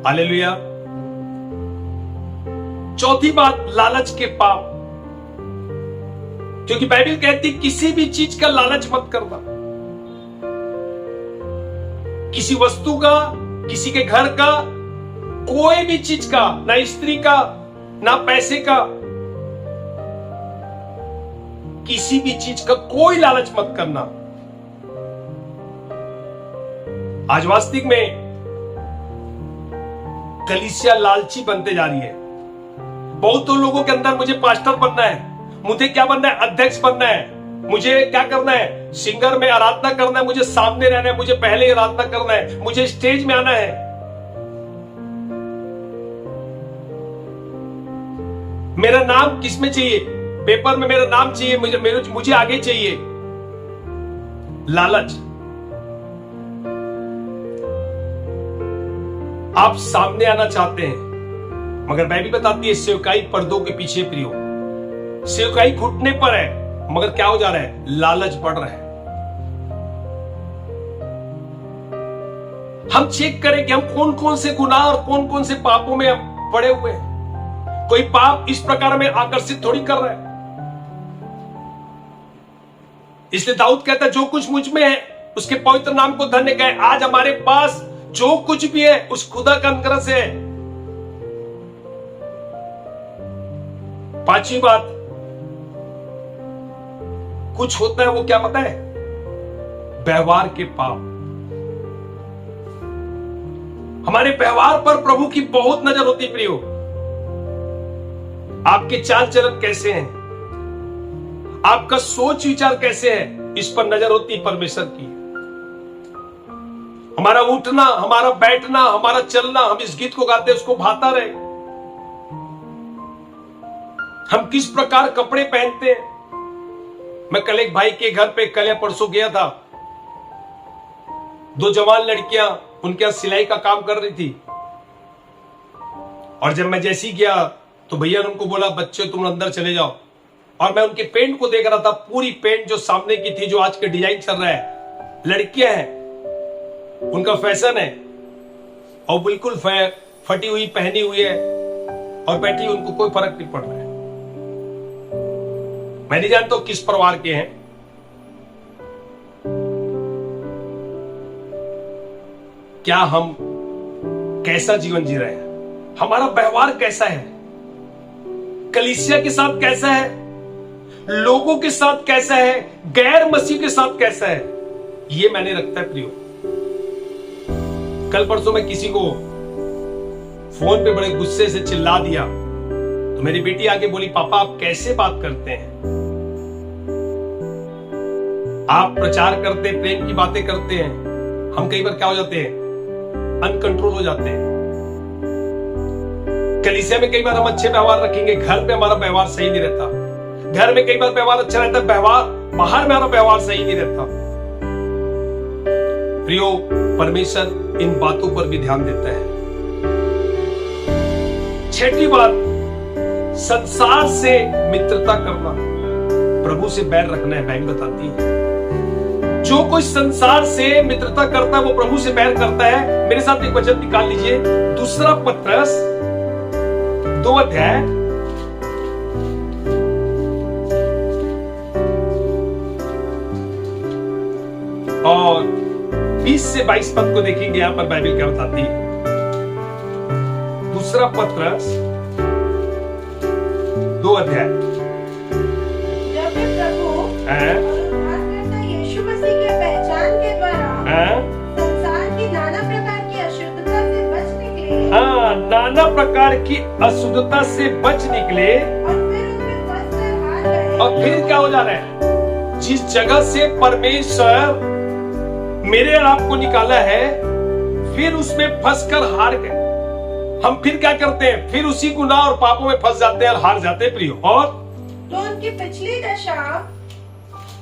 Speaker 1: हालेलुया। चौथी बात, लालच के पाप। क्योंकि बाइबल कहती किसी भी चीज का लालच मत करना, किसी वस्तु का, किसी के घर का, कोई भी चीज का, ना स्त्री का, ना पैसे का, किसी भी चीज का कोई लालच मत करना। आज वास्तविक में कलीसिया लालची बनते जा रही है। बहुत तो लोगों के अंदर मुझे पास्टर बनना है, मुझे क्या बनना है, अध्यक्ष बनना है, मुझे क्या करना है, सिंगर में आराधना करना है, मुझे सामने रहना है, मुझे पहले आराधना करना है, मुझे स्टेज में आना है। मेरा नाम किसमें चाहिए, पेपर में मेरा नाम चाहिए, मुझे आगे चाहिए। लालच। आप सामने आना चाहते हैं, मगर बाइबल बताती है सेवकाई पर्दों के पीछे प्रियो। सेवकाई घुटने पर है, मगर क्या हो जा रहा है, लालच बढ़ रहा है। हम चेक करें कि हम कौन कौन से गुनाह और कौन कौन से पापों में हम पड़े हुए हैं। कोई पाप इस प्रकार में आकर्षित थोड़ी कर रहा है। इसलिए दाऊद कहता है जो कुछ मुझ में है उसके पवित्र नाम को धन्य कहे। आज हमारे पास जो कुछ भी है उस खुदा का अनुग्रह से है। पांचवी बात, कुछ होता है, वो क्या पता है? व्यवहार के पाप। हमारे व्यवहार पर प्रभु की बहुत नजर होती है प्रियो। आपके चाल चलन कैसे हैं, आपका सोच विचार कैसे है, इस पर नजर होती है परमेश्वर की। हमारा उठना, हमारा बैठना, हमारा चलना, हम इस गीत को गाते हैं उसको भाता रहे। हम किस प्रकार कपड़े पहनते हैं। मैं कल एक भाई के घर पे कल या परसों गया था। 2 जवान लड़कियां उनके यहां सिलाई का काम कर रही थी, और जब मैं जैसे ही गया तो भैया ने उनको बोला, बच्चे तुम अंदर चले जाओ। और मैं उनके पेंट को देख रहा था, पूरी पेंट जो सामने की थी, जो आज के डिजाइन चल रहा है, लड़कियां हैं, उनका फैशन है, और बिल्कुल फटी हुई पहनी हुई है और बैठी, उनको कोई फर्क नहीं पड़ रहा है। मैं नहीं जानता किस परिवार के हैं। क्या हम कैसा जीवन जी रहे हैं, हमारा व्यवहार कैसा है, कलीसिया के साथ कैसा है, लोगों के साथ कैसा है, गैर मसीह के साथ कैसा है, ये मैंने रखता है प्रियो। कल परसों मैं किसी को फोन पे बड़े गुस्से से चिल्ला दिया, तो मेरी बेटी आके बोली, पापा आप कैसे बात करते हैं, आप प्रचार करते, प्रेम की बातें करते हैं, हम कई बार क्या हो जाते हैं, अनकंट्रोल हो जाते हैं। कलीसिया में कई बार हम अच्छे व्यवहार रखेंगे, घर पे हमारा व्यवहार सही नहीं रहता। घर में कई बार व्यवहार अच्छा रहता है, व्यवहार बाहर में हमारा व्यवहार सही नहीं रहता। प्रियो, परमेश्वर इन बातों पर भी ध्यान देता है। 6ठी बात, संसार से मित्रता करना प्रभु से बैर रखना है। बाइबल बताती है जो कोई संसार से मित्रता करता है वो प्रभु से बैर करता है। मेरे साथ एक वचन निकाल लीजिए, 2 पत्रस 2 अध्याय और 20 से 22 पद को देखेंगे। यहां पर बाइबल क्या बताती है। 2 पत्रस 2 अध्याय।
Speaker 2: जब वे प्रभु उद्धारकर्ता यीशु मसीह के पहचान के द्वारा संसार की नाना प्रकार की अशुद्धता से बच निकले,
Speaker 1: नाना प्रकार की अशुद्धता से बच निकले,
Speaker 2: और फिर उनमें फंसकर हार गए।
Speaker 1: और फिर क्या हो जा रहा है, जिस जगह से परमेश्वर मेरे और आपको निकाला है, फिर उसमें फंसकर हार गए। हम फिर क्या करते हैं, फिर उसी गुनाह और पापों में फंस जाते हैं और हार जाते हैं प्रियो। और
Speaker 2: तो उनकी पिछली दशा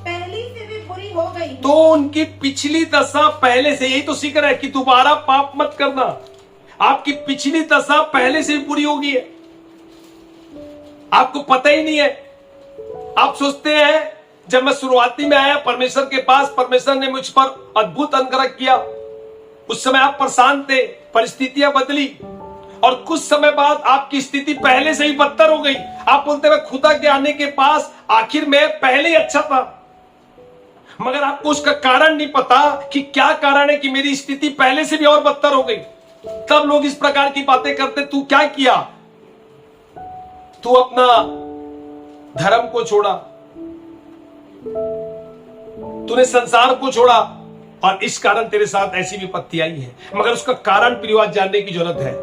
Speaker 2: पहली से भी बुरी हो गई।
Speaker 1: तो उनकी पिछली दशा पहले से, यही तो सीख रहा है कि दोबारा पाप मत करना। आपकी पिछली दशा पहले से भी बुरी हो गई है, आपको पता ही नहीं है। आप सोचते हैं जब मैं शुरुआती में आया परमेश्वर के पास, परमेश्वर ने मुझ पर अद्भुत अनुग्रह किया, उस समय आप परेशान थे, परिस्थितियां बदली, और कुछ समय बाद आपकी स्थिति पहले से ही बदतर हो गई। आप बोलते मैं खुदा के आने के पास आखिर में पहले ही अच्छा था, मगर आपको उसका कारण नहीं पता कि क्या कारण है कि मेरी स्थिति पहले से भी और बदतर हो गई। तब लोग इस प्रकार की बातें करते, तू क्या किया, तू अपना धर्म को छोड़ा, तूने संसार को छोड़ा, और इस कारण तेरे साथ ऐसी विपत्ति आई है। मगर उसका कारण प्रिय आज जानने की जरूरत है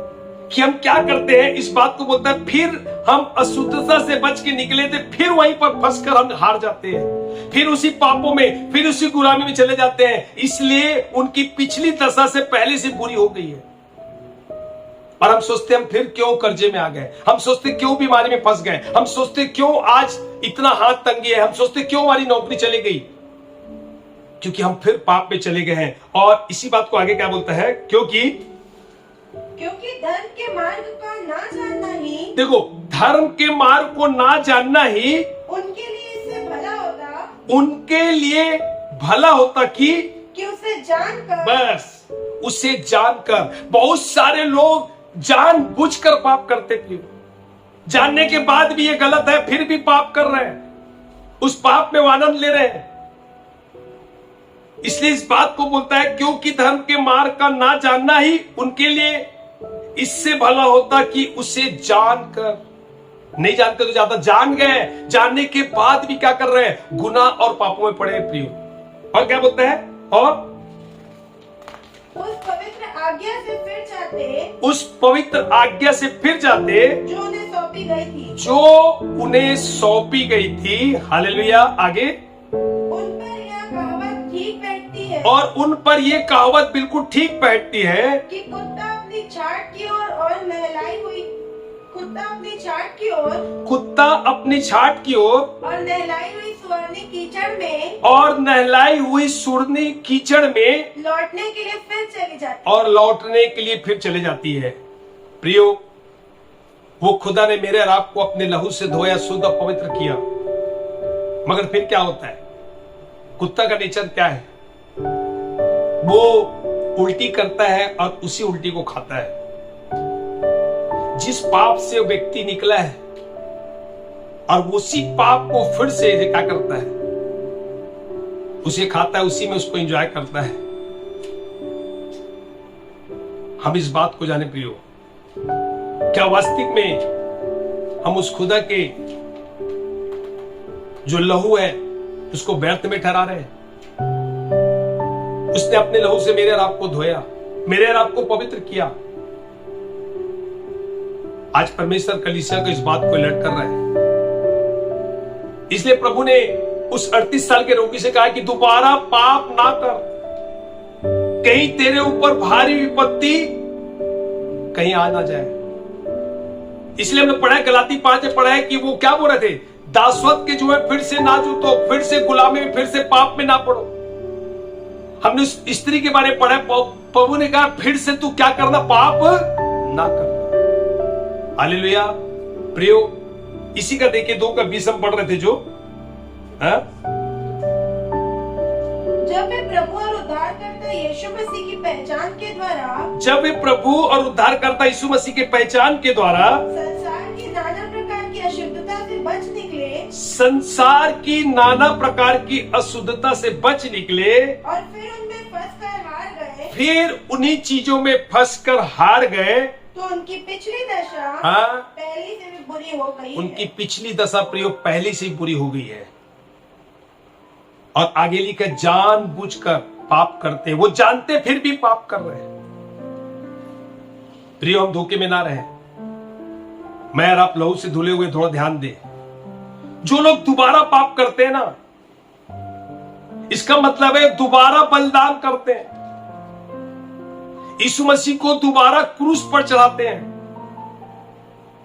Speaker 1: कि हम क्या करते हैं। इस बात को बोलता है, फिर हम अशुद्धता से बच के निकले थे, फिर वहीं पर फंसकर हम हार जाते हैं, फिर उसी पापों में, फिर उसी गुलामी में चले जाते हैं। इसलिए उनकी पिछली दशा से पहले से बुरी हो गई है। और हम सोचते हम फिर क्यों कर्जे में आ गए, हम सोचते क्यों बीमारी में फंस गए, हम सोचते क्यों आज इतना हाथ तंगी है, हम सोचते क्यों हमारी नौकरी चली गई, क्योंकि हम फिर पाप में चले गए हैं। और इसी बात को आगे क्या बोलता है, क्योंकि
Speaker 2: धर्म के मार्ग का ना जानना ही,
Speaker 1: देखो, धर्म के मार्ग को ना जानना ही
Speaker 2: उनके लिए इससे भला होता,
Speaker 1: उनके लिए भला होता कि
Speaker 2: उसे जानकर,
Speaker 1: बस उसे जानकर। बहुत सारे लोग जानबूझकर पाप करते थे, जानने के बाद भी ये गलत है, फिर भी पाप कर रहे हैं, उस पाप में वो आनंद ले रहे हैं। इसलिए इस बात को बोलता है, क्योंकि धर्म के मार्ग का ना जानना ही उनके लिए इससे भला होता कि उसे जानकर। नहीं जानते तो ज्यादा जान गए, जानने के बाद भी क्या कर रहे हैं? गुनाह और पापों में पड़े हैं प्रियो। और क्या बोलते हैं? और
Speaker 2: उस पवित्र आज्ञा से फिर जाते,
Speaker 1: उस पवित्र आज्ञा से फिर जाते
Speaker 2: जो उन्हें सौंपी गई थी,
Speaker 1: जो उन्हें सौंपी गई थी। हालेलुया। आगे,
Speaker 2: उन पर यह कहावत ठीक बैठती है
Speaker 1: और उन पर ये कहावत बिल्कुल ठीक बैठती है
Speaker 2: कि कुत्ता अपनी छाट की ओर और नहलाई हुई कुत्ता अपनी छाट की ओर
Speaker 1: कुत्ता अपनी छाट की ओर
Speaker 2: और नहलाई हुई सुवर्णी कीचड़ में
Speaker 1: और नहलाई हुई सुरनी कीचड़ में
Speaker 2: लौटने के लिए फिर चली जाती
Speaker 1: और लौटने के लिए फिर चले जाती है। प्रियो, वो खुदा ने मेरे और आपको अपने लहू से धोया, शुद्ध और पवित्र किया, मगर फिर क्या होता है? कुत्ता का नेचर क्या है? वो उल्टी करता है और उसी उल्टी को खाता है। जिस पाप से व्यक्ति निकला है और उसी पाप को फिर से क्या करता है? उसे खाता है, उसी में उसको एंजॉय करता है। हम इस बात को जाने प्रियो, क्या वास्तविक में हम उस खुदा के जो लहू है उसको व्यर्थ में ठहरा रहे हैं? उसने अपने लहू से मेरे और आपको धोया, मेरे और आपको पवित्र किया। आज परमेश्वर कलीसिया को इस बात को अलर्ट कर रहा है। इसलिए प्रभु ने उस 38 साल के रोगी से कहा कि दोबारा पाप ना कर, कहीं तेरे ऊपर भारी विपत्ति कहीं आ ना जाए। इसलिए हमने पढ़ा है, गलाती 5 में पढ़ा है कि वो क्या बोल रहे थे? दासवत के जो है फिर से ना जूतो, फिर से गुलामी में, फिर से पाप में ना पड़ो। हमने उस स्त्री के बारे में पढ़ा है, प्रभु ने कहा फिर से तू क्या करना? पाप ना करना। हालेलुया। प्रियो, इसी का देखिए 2:20 हम पढ़ रहे थे जो
Speaker 2: जब वे प्रभु और उद्धारकर्ता यीशु मसीह की पहचान के द्वारा
Speaker 1: जब वे प्रभु और उद्धारकर्ता यीशु मसीह के पहचान के द्वारा
Speaker 2: संसार की नाना प्रकार की अशुद्धता से बच निकले,
Speaker 1: संसार की नाना प्रकार की अशुद्धता से बच निकले,
Speaker 2: और फिर उनमें फंसकर हार गए,
Speaker 1: फिर उन्हीं चीजों में फंसकर हार गए,
Speaker 2: तो उनकी पिछली दशा
Speaker 1: हाँ,
Speaker 2: पहले से भी बुरी हो गई
Speaker 1: उनकी
Speaker 2: है।
Speaker 1: पिछली दशा प्रियो पहले से ही बुरी हो गई है। और आगे लिखा, जानबूझकर पाप करते, वो जानते फिर भी पाप कर रहे हैं। प्रियो, हम धोखे में ना रहे। मैं और आप लहू से धुले हुए थोड़ा ध्यान दे। जो लोग दोबारा पाप करते हैं ना, इसका मतलब है दोबारा बलिदान करते हैं, यीशु मसीह को दोबारा क्रूस पर चढ़ाते हैं।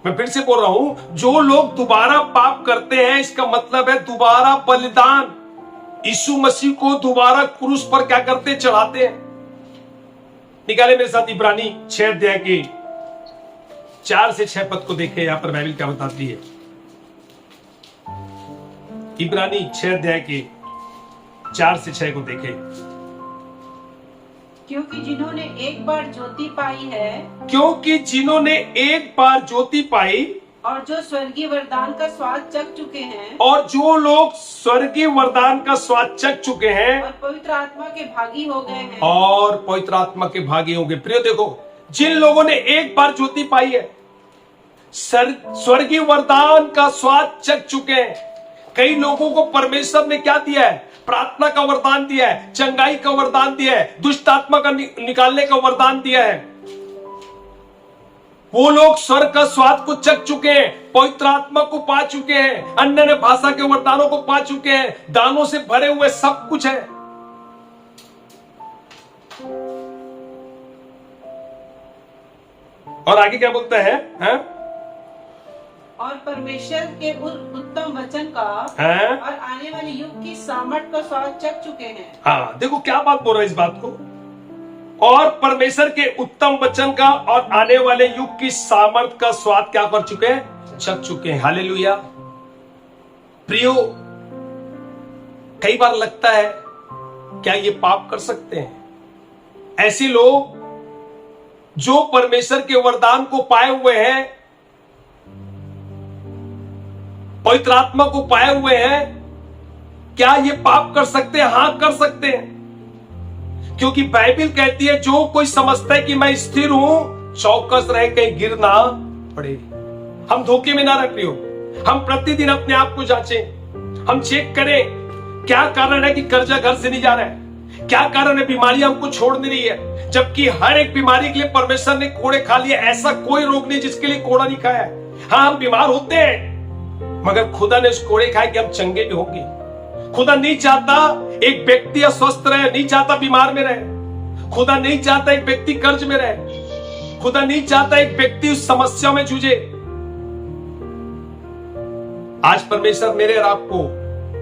Speaker 1: मैं फिर से बोल रहा हूं, जो लोग दोबारा पाप करते हैं, इसका मतलब है दोबारा बलिदान, यीशु मसीह को दोबारा क्रूस पर क्या करते? चढ़ाते हैं। निकाले मेरे साथ इब्रानी 6 अध्याय के 4 से 6 पद को देखे। यहां पर बाइबल क्या बताती है? इब्रानी 6 अध्याय के 4 से 6 को देखे।
Speaker 3: क्योंकि जिन्होंने एक बार ज्योति पाई है,
Speaker 1: क्योंकि जिन्होंने एक बार ज्योति पाई
Speaker 3: और जो स्वर्गीय वरदान का स्वाद चख चुके हैं,
Speaker 1: और जो लोग स्वर्गीय वरदान का स्वाद चख चुके हैं
Speaker 3: और पवित्र आत्मा के भागी हो गए हैं,
Speaker 1: और पवित्र आत्मा के भागी होंगे। प्रियो देखो, जिन लोगों ने एक बार ज्योति पाई है, स्वर्गीय वरदान का स्वाद चख चुके हैं। कई लोगों को परमेश्वर ने क्या दिया है? प्रार्थना का वरदान दिया है, चंगाई का वरदान दिया है, दुष्ट आत्मा का निकालने का वरदान दिया है। वो लोग स्वर्ग का स्वाद को चख चुके हैं, पवित्र आत्मा को पा चुके हैं, अन्य भाषा के वरदानों को पा चुके हैं, दानों से भरे हुए सब कुछ है। और आगे क्या बोलता है?
Speaker 3: और परमेश्वर के उस उत्तम वचन का और आने वाले युग की सामर्थ का स्वाद चख चुके हैं।
Speaker 1: हाँ, देखो क्या बात बोल रहा है इस बात को। और परमेश्वर के उत्तम वचन का और आने वाले युग की सामर्थ का स्वाद क्या कर चुके हैं? चख चुके हैं। हालेलुया। प्रियो, कई बार लगता है क्या ये पाप कर सकते हैं? ऐसे लोग जो परमेश्वर के वरदान को पाए हुए हैं, पवित्र आत्मा को पाए हुए हैं, क्या ये पाप कर सकते हैं? हाँ, कर सकते हैं। क्योंकि बाइबल कहती है, जो कोई समझता है कि मैं स्थिर हूं, चौकस रहे कहीं गिर ना पड़े। हम धोखे में ना रह प्रियो। हम प्रतिदिन अपने आप को जांचें, हम चेक करें क्या कारण है कि कर्जा घर से नहीं जा रहा है, क्या कारण है बीमारी हमको छोड़ नहीं रही है, जबकि हर एक बीमारी के लिए परमेश्वर ने कोड़े खा लिए। ऐसा कोई रोग नहीं जिसके लिए कोड़ा नहीं खाया है। हाँ, हम बीमार होते हैं, मगर खुदा ने उस कोड़े खाए कि हम चंगे भी होंगे। खुदा नहीं चाहता एक व्यक्ति अस्वस्थ रहे, नहीं चाहता बीमार में रहे। खुदा नहीं चाहता एक व्यक्ति कर्ज में रहे। खुदा नहीं चाहता एक व्यक्ति उस समस्या में जूझे। आज परमेश्वर मेरे और आपको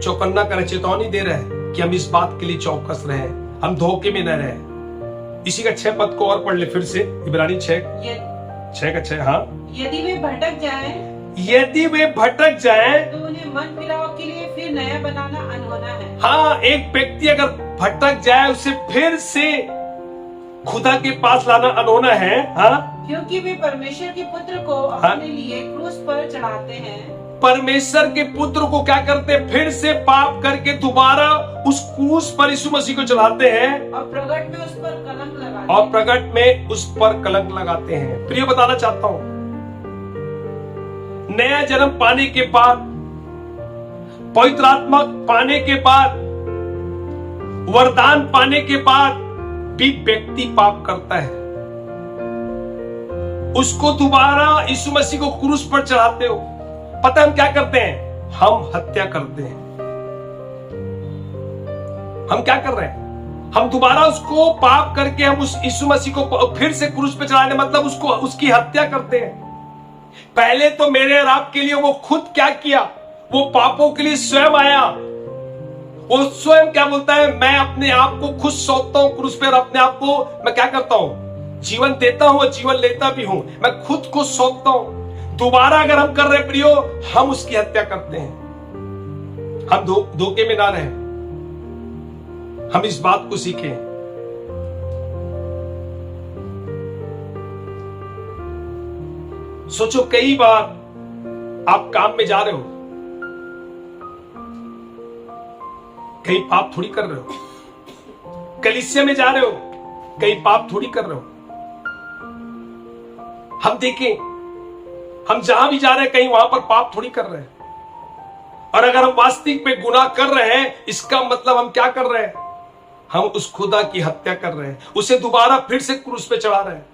Speaker 1: चौकन्ना करे, चेतावनी दे रहा है कि हम इस बात के लिए चौकस रहे, हम धोखे में न रहे। इसी का 6 पद को और पढ़ ले फिर से, इब्रानी 6:6। हाँ,
Speaker 3: यदि वे भटक जाएं,
Speaker 1: यदि वे भटक जाएं
Speaker 3: तो उन्हें मन फिराव के लिए फिर नया बनाना अनहोना है।
Speaker 1: हाँ, एक व्यक्ति अगर भटक जाए उसे फिर से खुदा के पास लाना अनहोना है। हाँ,
Speaker 3: क्योंकि वे परमेश्वर के पुत्र को अपने लिए क्रूस पर चढ़ाते हैं।
Speaker 1: परमेश्वर के पुत्र को क्या करते हैं? फिर से पाप करके दोबारा उस क्रूस पर यीशु मसीह को चढ़ाते हैं
Speaker 3: और प्रगट में उस पर कलंक लगाते
Speaker 1: और प्रगट में उस पर कलंक लगाते हैं। प्रिय, बताना चाहता हूं, नया जन्म पाने के बाद, पवित्र आत्मा पाने के बाद, वरदान पाने के बाद भी व्यक्ति पाप करता है। उसको दोबारा यीशु मसीह को क्रूस पर चढ़ाते हो, पता है हम क्या करते हैं? हम हत्या करते हैं। हम क्या कर रहे हैं? हम दोबारा उसको पाप करके हम उस यीशु मसीह को फिर से क्रूस पे चढ़ाने, मतलब उसको उसकी हत्या करते हैं। पहले तो मेरे और आपके लिए वो खुद क्या किया? वो पापों के लिए स्वयं आया। वो स्वयं क्या बोलता है? मैं अपने आप को खुद सौंपता हूं क्रूस पे, और अपने आप को मैं क्या करता हूं? जीवन देता हूं और जीवन लेता भी हूं। मैं खुद को सौंपता हूं। दोबारा अगर हम कर रहे प्रियो, हम उसकी हत्या करते हैं। हम धोखे में ना रहे, हम इस बात को सीखें। सोचो, कई बार आप काम में जा रहे हो, कहीं पाप थोड़ी कर रहे हो। कलीसिया में जा रहे हो, कहीं पाप थोड़ी कर रहे हो। हम देखें, हम जहां भी जा रहे हैं कहीं वहां पर पाप थोड़ी कर रहे हैं। और अगर हम वास्तविक में गुनाह कर रहे हैं, इसका मतलब हम क्या कर रहे हैं? हम उस खुदा की हत्या कर रहे हैं, उसे दोबारा फिर से क्रूस पे चढ़ा रहे हैं।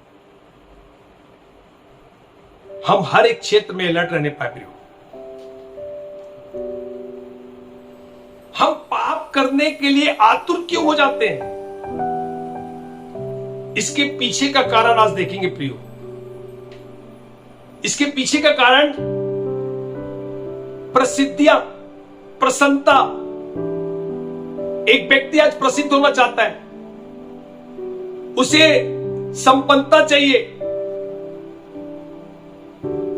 Speaker 1: हम हर एक क्षेत्र में अलर्ट रहने पाए। हम पाप करने के लिए आतुर क्यों हो जाते हैं? इसके पीछे का कारण आज देखेंगे प्रियो। इसके पीछे का कारण प्रसिद्धियां, प्रसन्नता। एक व्यक्ति आज प्रसिद्ध होना चाहता है, उसे संपन्नता चाहिए,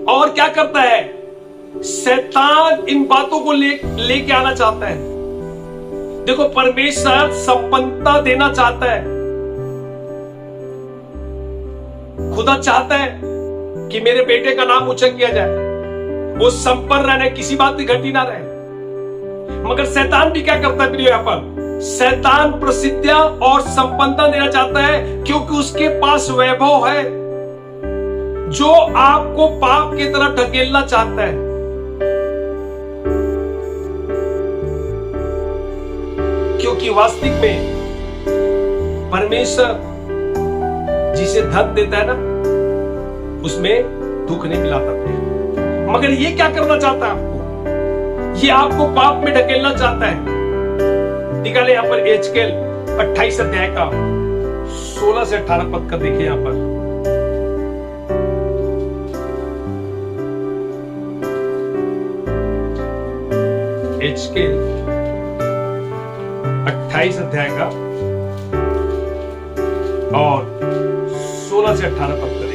Speaker 1: और क्या करता है? शैतान इन बातों को लेके आना चाहता है। देखो, परमेश्वर संपन्नता देना चाहता है। खुदा चाहता है कि मेरे बेटे का नाम ऊंचा किया जाए, वो संपन्न रहने, किसी बात की घटी ना रहे। मगर शैतान भी क्या करता है प्रिय? यहाँ पर शैतान प्रसिद्धियां और संपन्नता देना चाहता है, क्योंकि उसके पास वैभव है जो आपको पाप की तरफ ढकेलना चाहता है। क्योंकि वास्तविक में परमेश्वर जिसे धन देता है ना, उसमें दुख नहीं मिलाता। मगर ये क्या करना चाहता है आपको? ये आपको पाप में ढकेलना चाहता है। निकाले यहां पर एजकेल 28 अध्याय का 16 से 18 पद का देखिए। यहां पर एजकेल 28 अध्याय का और 16 से 18 पद का देखिए।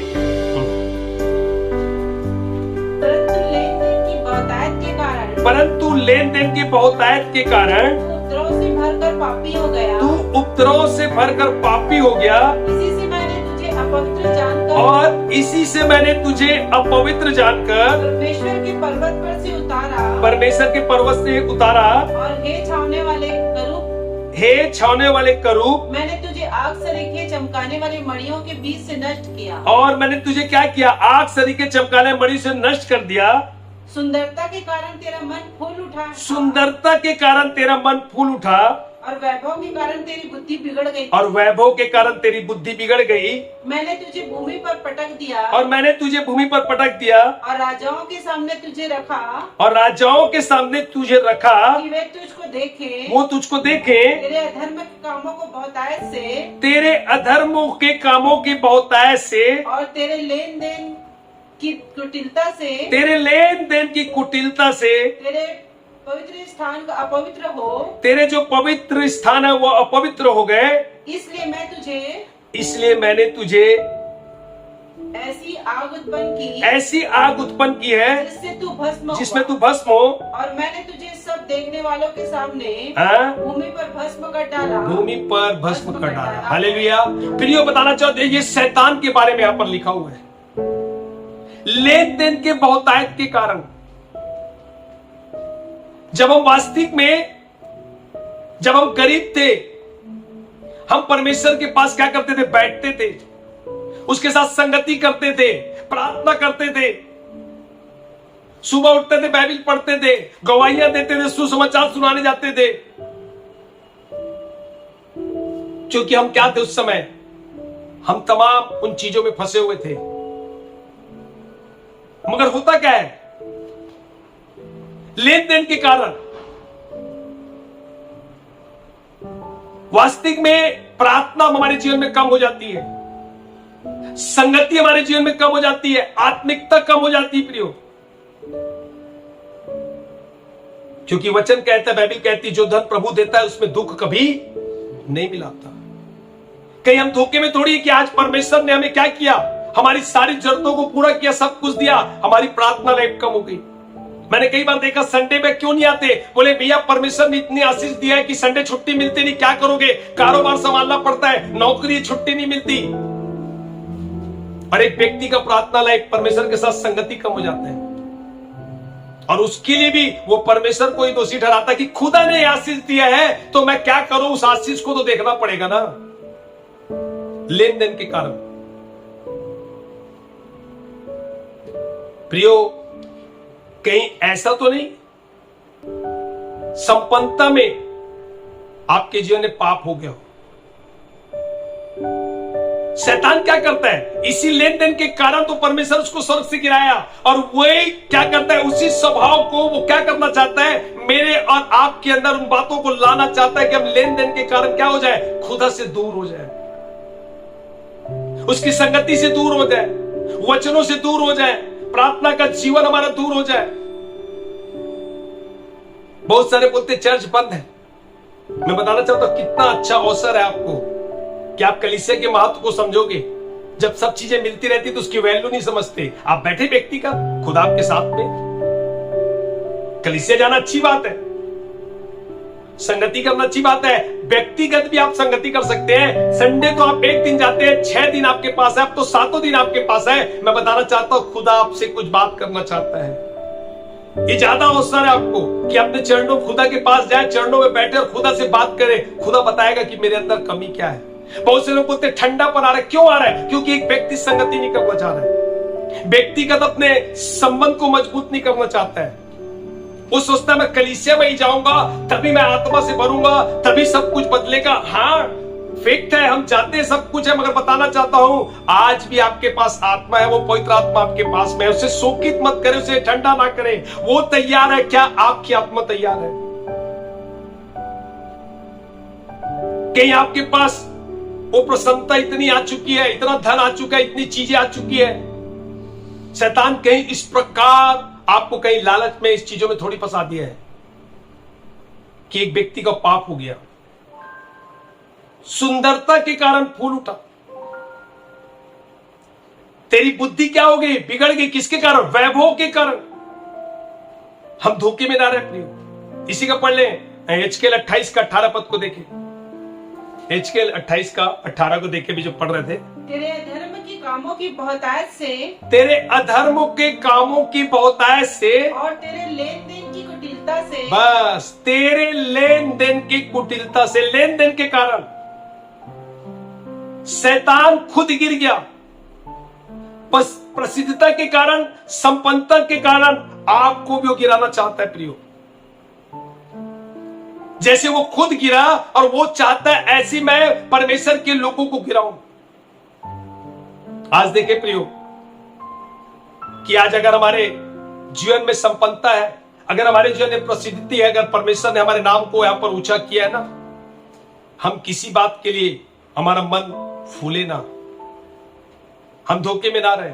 Speaker 1: परंतु लेन देन की बहुतायत के कारण
Speaker 3: उपद्रव से भरकर पापी हो गया।
Speaker 1: तू उपद्रव से भरकर पापी हो गया,
Speaker 3: इसी से मैंने तुझे अपवित्र जानकर,
Speaker 1: और इसी से मैंने तुझे अपवित्र जानकर
Speaker 3: परमेश्वर के पर्वत पर से उतारा,
Speaker 1: परमेश्वर के पर्वत से उतारा।
Speaker 3: और हे छावने वाले करूब,
Speaker 1: हे छावने वाले करूब,
Speaker 3: मैंने तुझे आग सरीखे चमकाने वाली मणियों के बीच से नष्ट किया।
Speaker 1: और मैंने तुझे क्या किया? आग सरीखे चमकाने मणि से नष्ट कर दिया।
Speaker 3: सुंदरता के कारण तेरा मन फूल उठा,
Speaker 1: सुंदरता के कारण तेरा मन फूल उठा,
Speaker 3: और वैभव के कारण तेरी बुद्धि बिगड़ गई।
Speaker 1: और वैभव के कारण तेरी बुद्धि बिगड़ गई।
Speaker 3: मैंने तुझे भूमि पर पटक दिया,
Speaker 1: और मैंने तुझे भूमि पर पटक दिया,
Speaker 3: और राजाओं के सामने तुझे रखा,
Speaker 1: और राजाओं के सामने तुझे रखा
Speaker 3: कि वे तुझको देखें,
Speaker 1: वो तुझको देखे
Speaker 3: तेरे अधर्म के कामों को बहुतायत से,
Speaker 1: तेरे अधर्मों के कामों की बहुतायत से,
Speaker 3: और तेरे लेन देन की कुटिलता से,
Speaker 1: तेरे लेन देन की कुटिलता से,
Speaker 3: तेरे पवित्र स्थान का अपवित्र हो,
Speaker 1: तेरे जो पवित्र स्थान है वो अपवित्र हो गए।
Speaker 3: इसलिए मैं तुझे,
Speaker 1: इसलिए मैंने तुझे
Speaker 3: ऐसी आग उत्पन्न की,
Speaker 1: ऐसी आग उत्पन्न की है
Speaker 3: जिससे तू भस्म
Speaker 1: जिसमें
Speaker 3: हुआ।
Speaker 1: तू भस्म हो।
Speaker 3: और मैंने तुझे सब देखने वालों के सामने
Speaker 1: हाँ?
Speaker 3: भूमि पर भस्म कर डाला,
Speaker 1: भूमि पर भस्म कर डाला। हालेलुया। प्रियो, बताना चाहते हैं ये शैतान के बारे में यहाँ पर लिखा हुआ है। लेन देन के बहुतायत के कारण जब हम वास्तविक में, जब हम गरीब थे, हम परमेश्वर के पास क्या करते थे? बैठते थे, उसके साथ संगति करते थे, प्रार्थना करते थे, सुबह उठते थे, बाइबल पढ़ते थे, गवाहियां देते थे, सुसमाचार सुनाने जाते थे। क्योंकि हम क्या थे उस समय? हम तमाम उन चीजों में फंसे हुए थे। मगर होता क्या है? लेन देन के कारण वास्तविक में प्रार्थना हमारे जीवन में कम हो जाती है, संगति हमारे जीवन में कम हो जाती है, आत्मिकता कम हो जाती है प्रियो। क्योंकि वचन कहता है, बाइबल कहती है, जो धन प्रभु देता है उसमें दुख कभी नहीं मिलाता। कहीं हम धोखे में थोड़ी कि आज परमेश्वर ने हमें क्या किया? हमारी सारी जरूरतों को पूरा किया, सब कुछ दिया, हमारी प्रार्थना लाइफ कम हो गई। मैंने कई बार देखा, संडे में क्यों नहीं आते? बोले भैया परमेश्वर ने इतनी आशीष दिया है कि संडे छुट्टी मिलती नहीं, क्या करोगे? कारोबार संभालना पड़ता है, नौकरी, छुट्टी नहीं मिलती। और एक व्यक्ति का प्रार्थना लाइफ, परमेश्वर के साथ संगति कम हो जाते हैं, और उसके लिए भी वो परमेश्वर को ही दोषी ठहराता कि खुदा ने आशीष दिया है तो मैं क्या करूं? उस आशीष को तो देखना पड़ेगा ना। लेन देन के कारण प्रियो, कहीं ऐसा तो नहीं संपन्नता में आपके जीवन में पाप हो गया हो? शैतान क्या करता है? इसी लेन देन के कारण तो परमेश्वर उसको स्वर्ग से गिराया, और वही क्या करता है? उसी स्वभाव को वो क्या करना चाहता है? मेरे और आपके अंदर उन बातों को लाना चाहता है कि हम लेन देन के कारण क्या हो जाए? खुदा से दूर हो जाए, उसकी संगति से दूर हो जाए, वचनों से दूर हो जाए, प्रार्थना का जीवन हमारा दूर हो जाए। बहुत सारे बोलते चर्च बंद है। मैं बताना चाहता हूं कितना अच्छा अवसर है आपको कि आप कलीसिया के महत्व को समझोगे। जब सब चीजें मिलती रहती तो उसकी वैल्यू नहीं समझते। आप बैठे व्यक्ति का, खुदा आपके साथ में, कलीसिया जाना अच्छी बात है, संगति करना अच्छी बात है, व्यक्तिगत भी आप संगति कर सकते हैं। संडे तो आप एक दिन जाते हैं, 6 दिन आपके पास है, अब तो 7 दिन आपके पास है। मैं बताना चाहता हूं खुदा आपसे कुछ बात करना चाहता है। ये ज्यादा अवसर है आपको कि अपने चरणों, खुदा के पास जाए, चरणों में बैठे और खुदा से बात करें। खुदा बताएगा कि मेरे अंदर कमी क्या है। बहुत से लोग बोलते ठंडा पर आ रहा है, क्यों आ रहा है? क्योंकि एक व्यक्ति संगति नहीं करना चाह रहा है, व्यक्तिगत अपने संबंध को मजबूत नहीं करना चाहता है। वो सोचता है मैं कलीसिया में ही जाऊंगा तभी मैं आत्मा से भरूंगा, तभी सब कुछ बदलेगा। हाँ फैक्ट है, हम चाहते हैं सब कुछ है, मगर बताना चाहता हूं आज भी आपके पास आत्मा है, वो पवित्र आत्मा आपके पास में है। उसे शोकित मत करें, उसे ठंडा ना करें। वो तैयार है, क्या आपकी आत्मा तैयार है? कहीं आपके पास वो प्रसन्नता इतनी आ चुकी है, इतना धन आ चुका है, इतनी चीजें आ चुकी है। शैतान कहीं इस प्रकार आपको कहीं लालच में इस चीजों में थोड़ी फंसा दिया है कि एक व्यक्ति का पाप हो गया, सुंदरता के कारण फूल उठा, तेरी बुद्धि क्या हो गई? बिगड़ गई। किसके कारण? वैभव के कारण। हम धोखे में ना रह प्रियो। इसी का पढ़ लें, एचकेल 28 का 18 पद को देखें। एचकेल 28 का 18 को देखे भी जो पढ़ रहे थे।
Speaker 3: तेरे अधर्म के कामों की बहुतायत से,
Speaker 1: तेरे अधर्मों के कामों की बहुतायत से,
Speaker 3: और तेरे लेन देन की कुटिलता कुटिलता से,
Speaker 1: बस तेरे लेन देन की कुटिलता से, लेन देन के कारण शैतान खुद गिर गया। प्रसिद्धता के कारण, संपन्नता के कारण आपको भी वो गिराना चाहता है प्रियो। जैसे वो खुद गिरा और वो चाहता है ऐसी मैं परमेश्वर के लोगों को गिराऊं। आज देखे प्रियो कि आज अगर हमारे जीवन में संपन्नता है, अगर हमारे जीवन में प्रसिद्धि है, अगर परमेश्वर ने हमारे नाम को यहां पर ऊंचा किया है ना, हम किसी बात के लिए हमारा मन फूले ना, हम धोखे में ना रहे।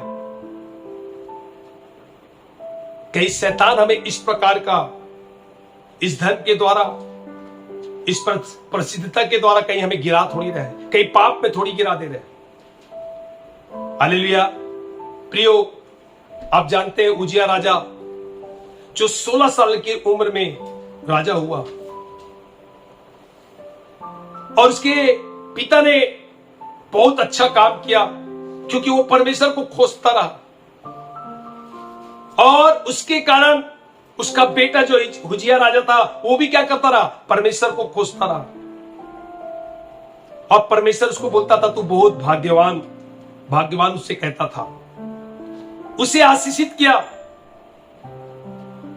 Speaker 1: कहीं शैतान हमें इस प्रकार का, इस धन के द्वारा, इस प्रसिद्धता के द्वारा कहीं हमें गिरा थोड़ी रहे, कहीं पाप में थोड़ी गिरा दे रहे। हालेलुया। प्रियो, आप जानते हैं उजिया राजा जो 16 साल की उम्र में राजा हुआ और उसके पिता ने बहुत अच्छा काम किया क्योंकि वो परमेश्वर को खोजता रहा, और उसके कारण उसका बेटा जो उजिया राजा था वो भी क्या करता रहा, परमेश्वर को खोजता रहा। और परमेश्वर उसको बोलता था तू बहुत भाग्यवान, भाग्यवान उससे कहता था, उसे आशीषित किया।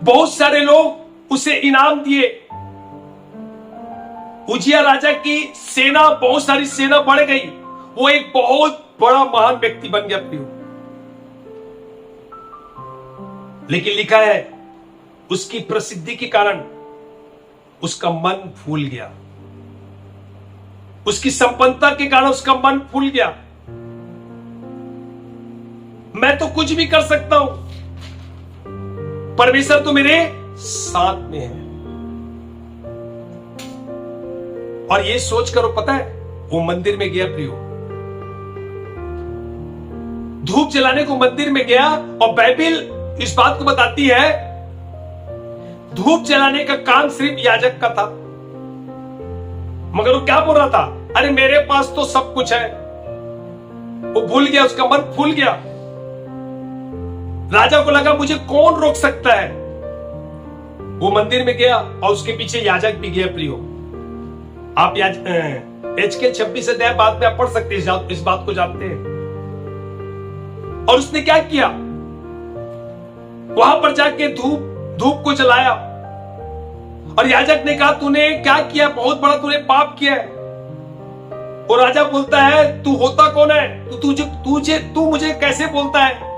Speaker 1: बहुत सारे लोग उसे इनाम दिए। उजिया राजा की सेना, बहुत सारी सेना बढ़ गई, वो एक बहुत बड़ा महान व्यक्ति बन गया प्रियो। लेकिन लिखा है उसकी प्रसिद्धि के कारण उसका मन फूल गया, उसकी संपन्नता के कारण उसका मन फूल गया। मैं तो कुछ भी कर सकता हूं, परमेश्वर तो मेरे साथ में है। और ये सोचकर वो पता है वो मंदिर में गया प्रियो, धूप जलाने को मंदिर में गया। और बाइबिल इस बात को बताती है धूप जलाने का काम सिर्फ याजक का था, मगर वो क्या बोल रहा था, अरे मेरे पास तो सब कुछ है। वो भूल गया, उसका मन फूल गया। राजा को लगा मुझे कौन रोक सकता है। वो मंदिर में गया और उसके पीछे याजक भी गया प्रियो। आप एचकेल 26 अध्याय बाद में आप पढ़ सकते हैं, इस बात को जानते हैं। और उसने क्या किया, वहां पर जाके धूप को जलाया। और याजक ने कहा तूने क्या किया, बहुत बड़ा तूने पाप किया है। और राजा बोलता है तू होता कौन है, तू मुझे कैसे बोलता है।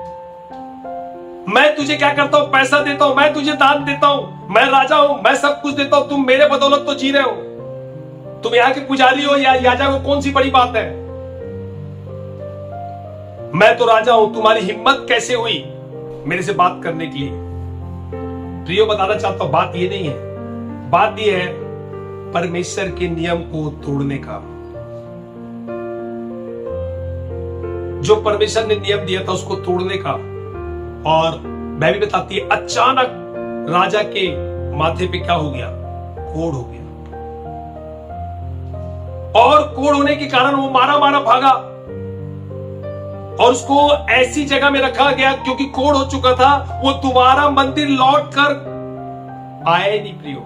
Speaker 1: मैं तुझे क्या करता हूं, पैसा देता हूं, मैं तुझे दान देता हूं, मैं राजा हूं, मैं सब कुछ देता हूं, तुम मेरे बदौलत तो जी रहे हो। तुम यहाँ के पुजारी हो या याजक हो, कौन सी बड़ी बात है। मैं तो राजा हूं, तुम्हारी हिम्मत कैसे हुई मेरे से बात करने के लिए। प्रियो, बताना चाहता हूं बात ये नहीं है, बात ये है परमेश्वर के नियम को तोड़ने का। जो परमेश्वर ने नियम दिया था उसको तोड़ने का। और बाइबल बताती है अचानक राजा के माथे पे क्या हो गया, कोढ़ हो गया। और कोढ़ होने के कारण वो मारा भागा और उसको ऐसी जगह में रखा गया क्योंकि कोढ़ हो चुका था, वो दोबारा मंदिर लौट कर आए नहीं प्रियो।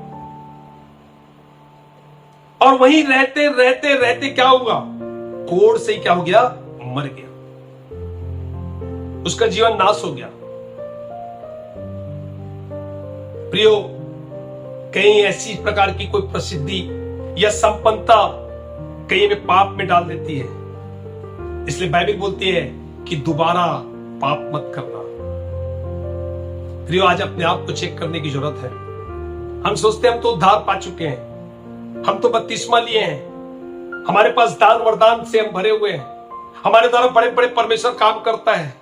Speaker 1: और वहीं रहते रहते रहते क्या हुआ, कोढ़ से क्या हो गया, मर गया, उसका जीवन नाश हो गया। प्रियो, कहीं ऐसी प्रकार की कोई प्रसिद्धि या संपन्नता कहीं में पाप में डाल देती है। इसलिए बाइबल बोलती है कि दोबारा पाप मत करना। प्रियो, आज अपने आप को चेक करने की जरूरत है। हम सोचते हैं हम तो उद्धार पा चुके हैं, हम तो बपतिस्मा लिए हैं, हमारे पास दान वरदान से हम भरे हुए हैं, हमारे द्वारा बड़े बड़े परमेश्वर काम करता है।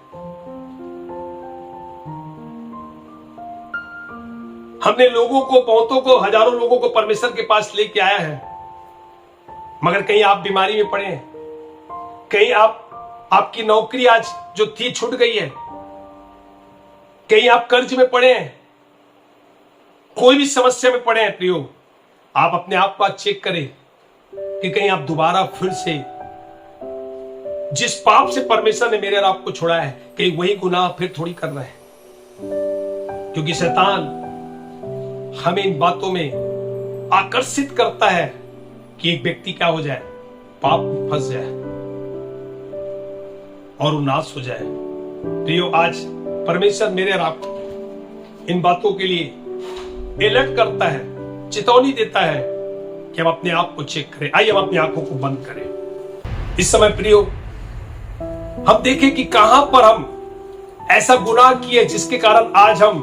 Speaker 1: हमने लोगों को, बहुतों को, हजारों लोगों को परमेश्वर के पास लेके आया है। मगर कहीं आप बीमारी में पड़े हैं, कहीं आपकी नौकरी आज जो थी छूट गई है, कहीं आप कर्ज में पड़े हैं, कोई भी समस्या में पड़े हैं। प्रियो, आप अपने आप को चेक करें कि कहीं आप दोबारा फिर से जिस पाप से परमेश्वर ने मेरे और आपको छोड़ा है, कहीं वही गुनाह फिर थोड़ी करना है। क्योंकि शैतान हमें इन बातों में आकर्षित करता है कि एक व्यक्ति क्या हो जाए, पाप में फंस जाए और वो नाश हो जाए। प्रियो, आज परमेश्वर मेरे और आपको इन बातों के लिए अलर्ट करता है, चेतावनी देता है कि हम अपने आप को चेक करें। आइए हम अपनी आंखों को बंद करें। इस समय प्रियो, हम देखें कि कहां पर हम ऐसा गुनाह किए जिसके कारण आज हम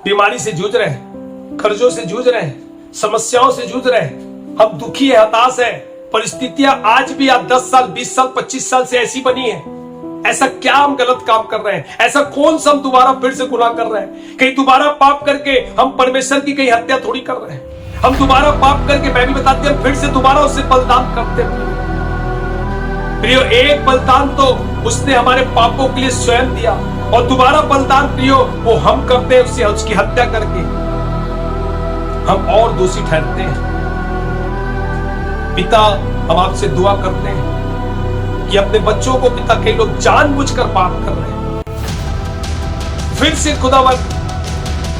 Speaker 1: बीमारी से जूझ रहे हैं, कर्जों से जूझ रहे हैं, समस्याओं से जूझ रहे हैं, हम दुखी है, हताश है। परिस्थितियां आज भी आप 10 साल 20 साल 25 साल से ऐसी बनी है। ऐसा क्या हम गलत काम कर रहे हैं? ऐसा कौन सा हम दोबारा फिर से गुनाह कर रहे हैं? कहीं दोबारा पाप करके हम परमेश्वर की कहीं हत्या थोड़ी कर रहे हैं। हम दोबारा पाप करके, मैं भी बताती हूं, फिर से दोबारा उससे बलिदान करते हैं। प्रियो, एक बलिदान तो उसने हमारे पापों के लिए स्वयं दिया, और दोबारा बलिदान प्रियो वो हम करते हैं उससे, उसकी हत्या करके हम और दोषी ठहरते हैं। पिता, हम आपसे दुआ करते हैं कि अपने बच्चों को, पिता, कई लोग जानबूझकर पाप कर रहे हैं, फिर से खुदावन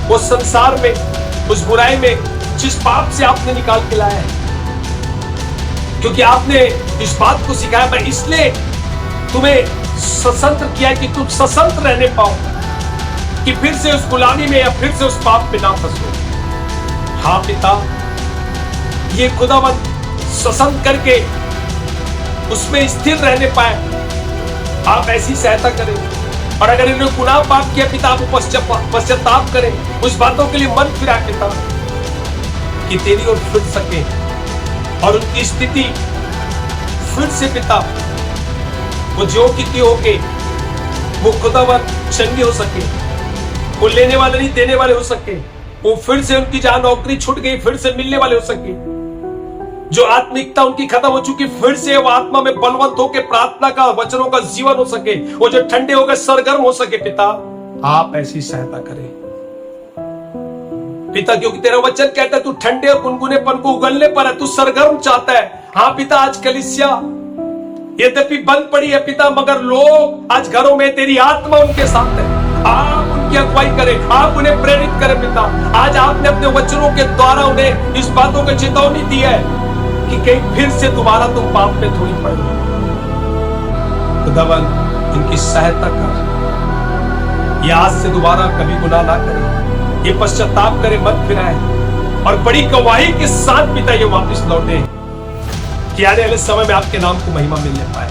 Speaker 1: वो संसार में, उस बुराई में जिस पाप से आपने निकाल के लाया है, क्योंकि आपने इस बात को सिखाया, मैं इसलिए तुम्हें स्वतंत्र किया है कि तुम स्वतंत्र रहने पाओ, कि फिर से उस गुलामी में या फिर से उस पाप में ना फंसो। हाँ पिता, ये खुदावन स्वतंत्र करके उसमें स्थिर रहने पाए, आप ऐसी सहायता करें। और अगर इन्होंने गुनाह पाप किया पिता, आप पश्चाताप करें, उस बातों के लिए मन फिरा पिता, कि तेरी ओर फिर सके और उनकी स्थिति फिर से पिता वो जो की त्यों होके वो खुदावन चंगे हो सके, वो लेने वाले नहीं देने वाले हो सके, वो फिर से उनकी जहां नौकरी छूट गई फिर से मिलने वाले हो सके, जो आत्मिकता उनकी खत्म हो चुकी फिर से वो आत्मा में बलवंत होकर प्रार्थना का, वचनों का जीवन हो सके, वो जो ठंडे हो गए सरगर्म हो सके। पिता, आप ऐसी सहायता करें पिता, क्योंकि तेरा वचन कहता है तू ठंडे और गुनगुनेपन को उगलने पर है, तू सरगर्म चाहता है। हाँ पिता, आज कलीसिया यद्यपि बंद पड़ी है पिता, मगर लोग आज घरों में तेरी आत्मा उनके साथ है। आप उनकी अगुवाई करें, आप उन्हें प्रेरित करें पिता। आज आपने अपने वचनों के द्वारा उन्हें इस बातों की चेतावनी दी है कि कहीं फिर से दोबारा तुम पाप में थोड़ी पड़े। खुदावन, इनकी सहायता कर, ये आज से दोबारा कभी गुनाह ना करे, ये पश्चाताप करे, मत फिराए, और बड़ी गवाही के साथ पिता ये वापस लौटे कि आने वाले समय में आपके नाम को महिमा मिलने पाए।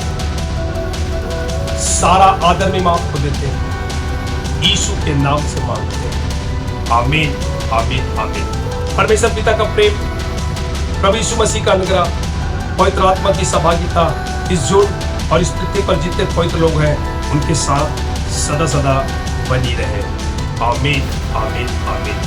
Speaker 1: सारा आदर में आपको देते हैं, यीशु के नाम से मांगते हैं, आमीन आमीन आमीन। परमेश्वर पिता का प्रेम, प्रभु यीशु मसीह का अनुग्रह, पवित्र आत्मा की सहभागिता इस जोड़ और इस पृथ्वी पर जितने पवित्र लोग हैं उनके साथ सदा सदा बनी रहे। आमीन आमीन आमीन।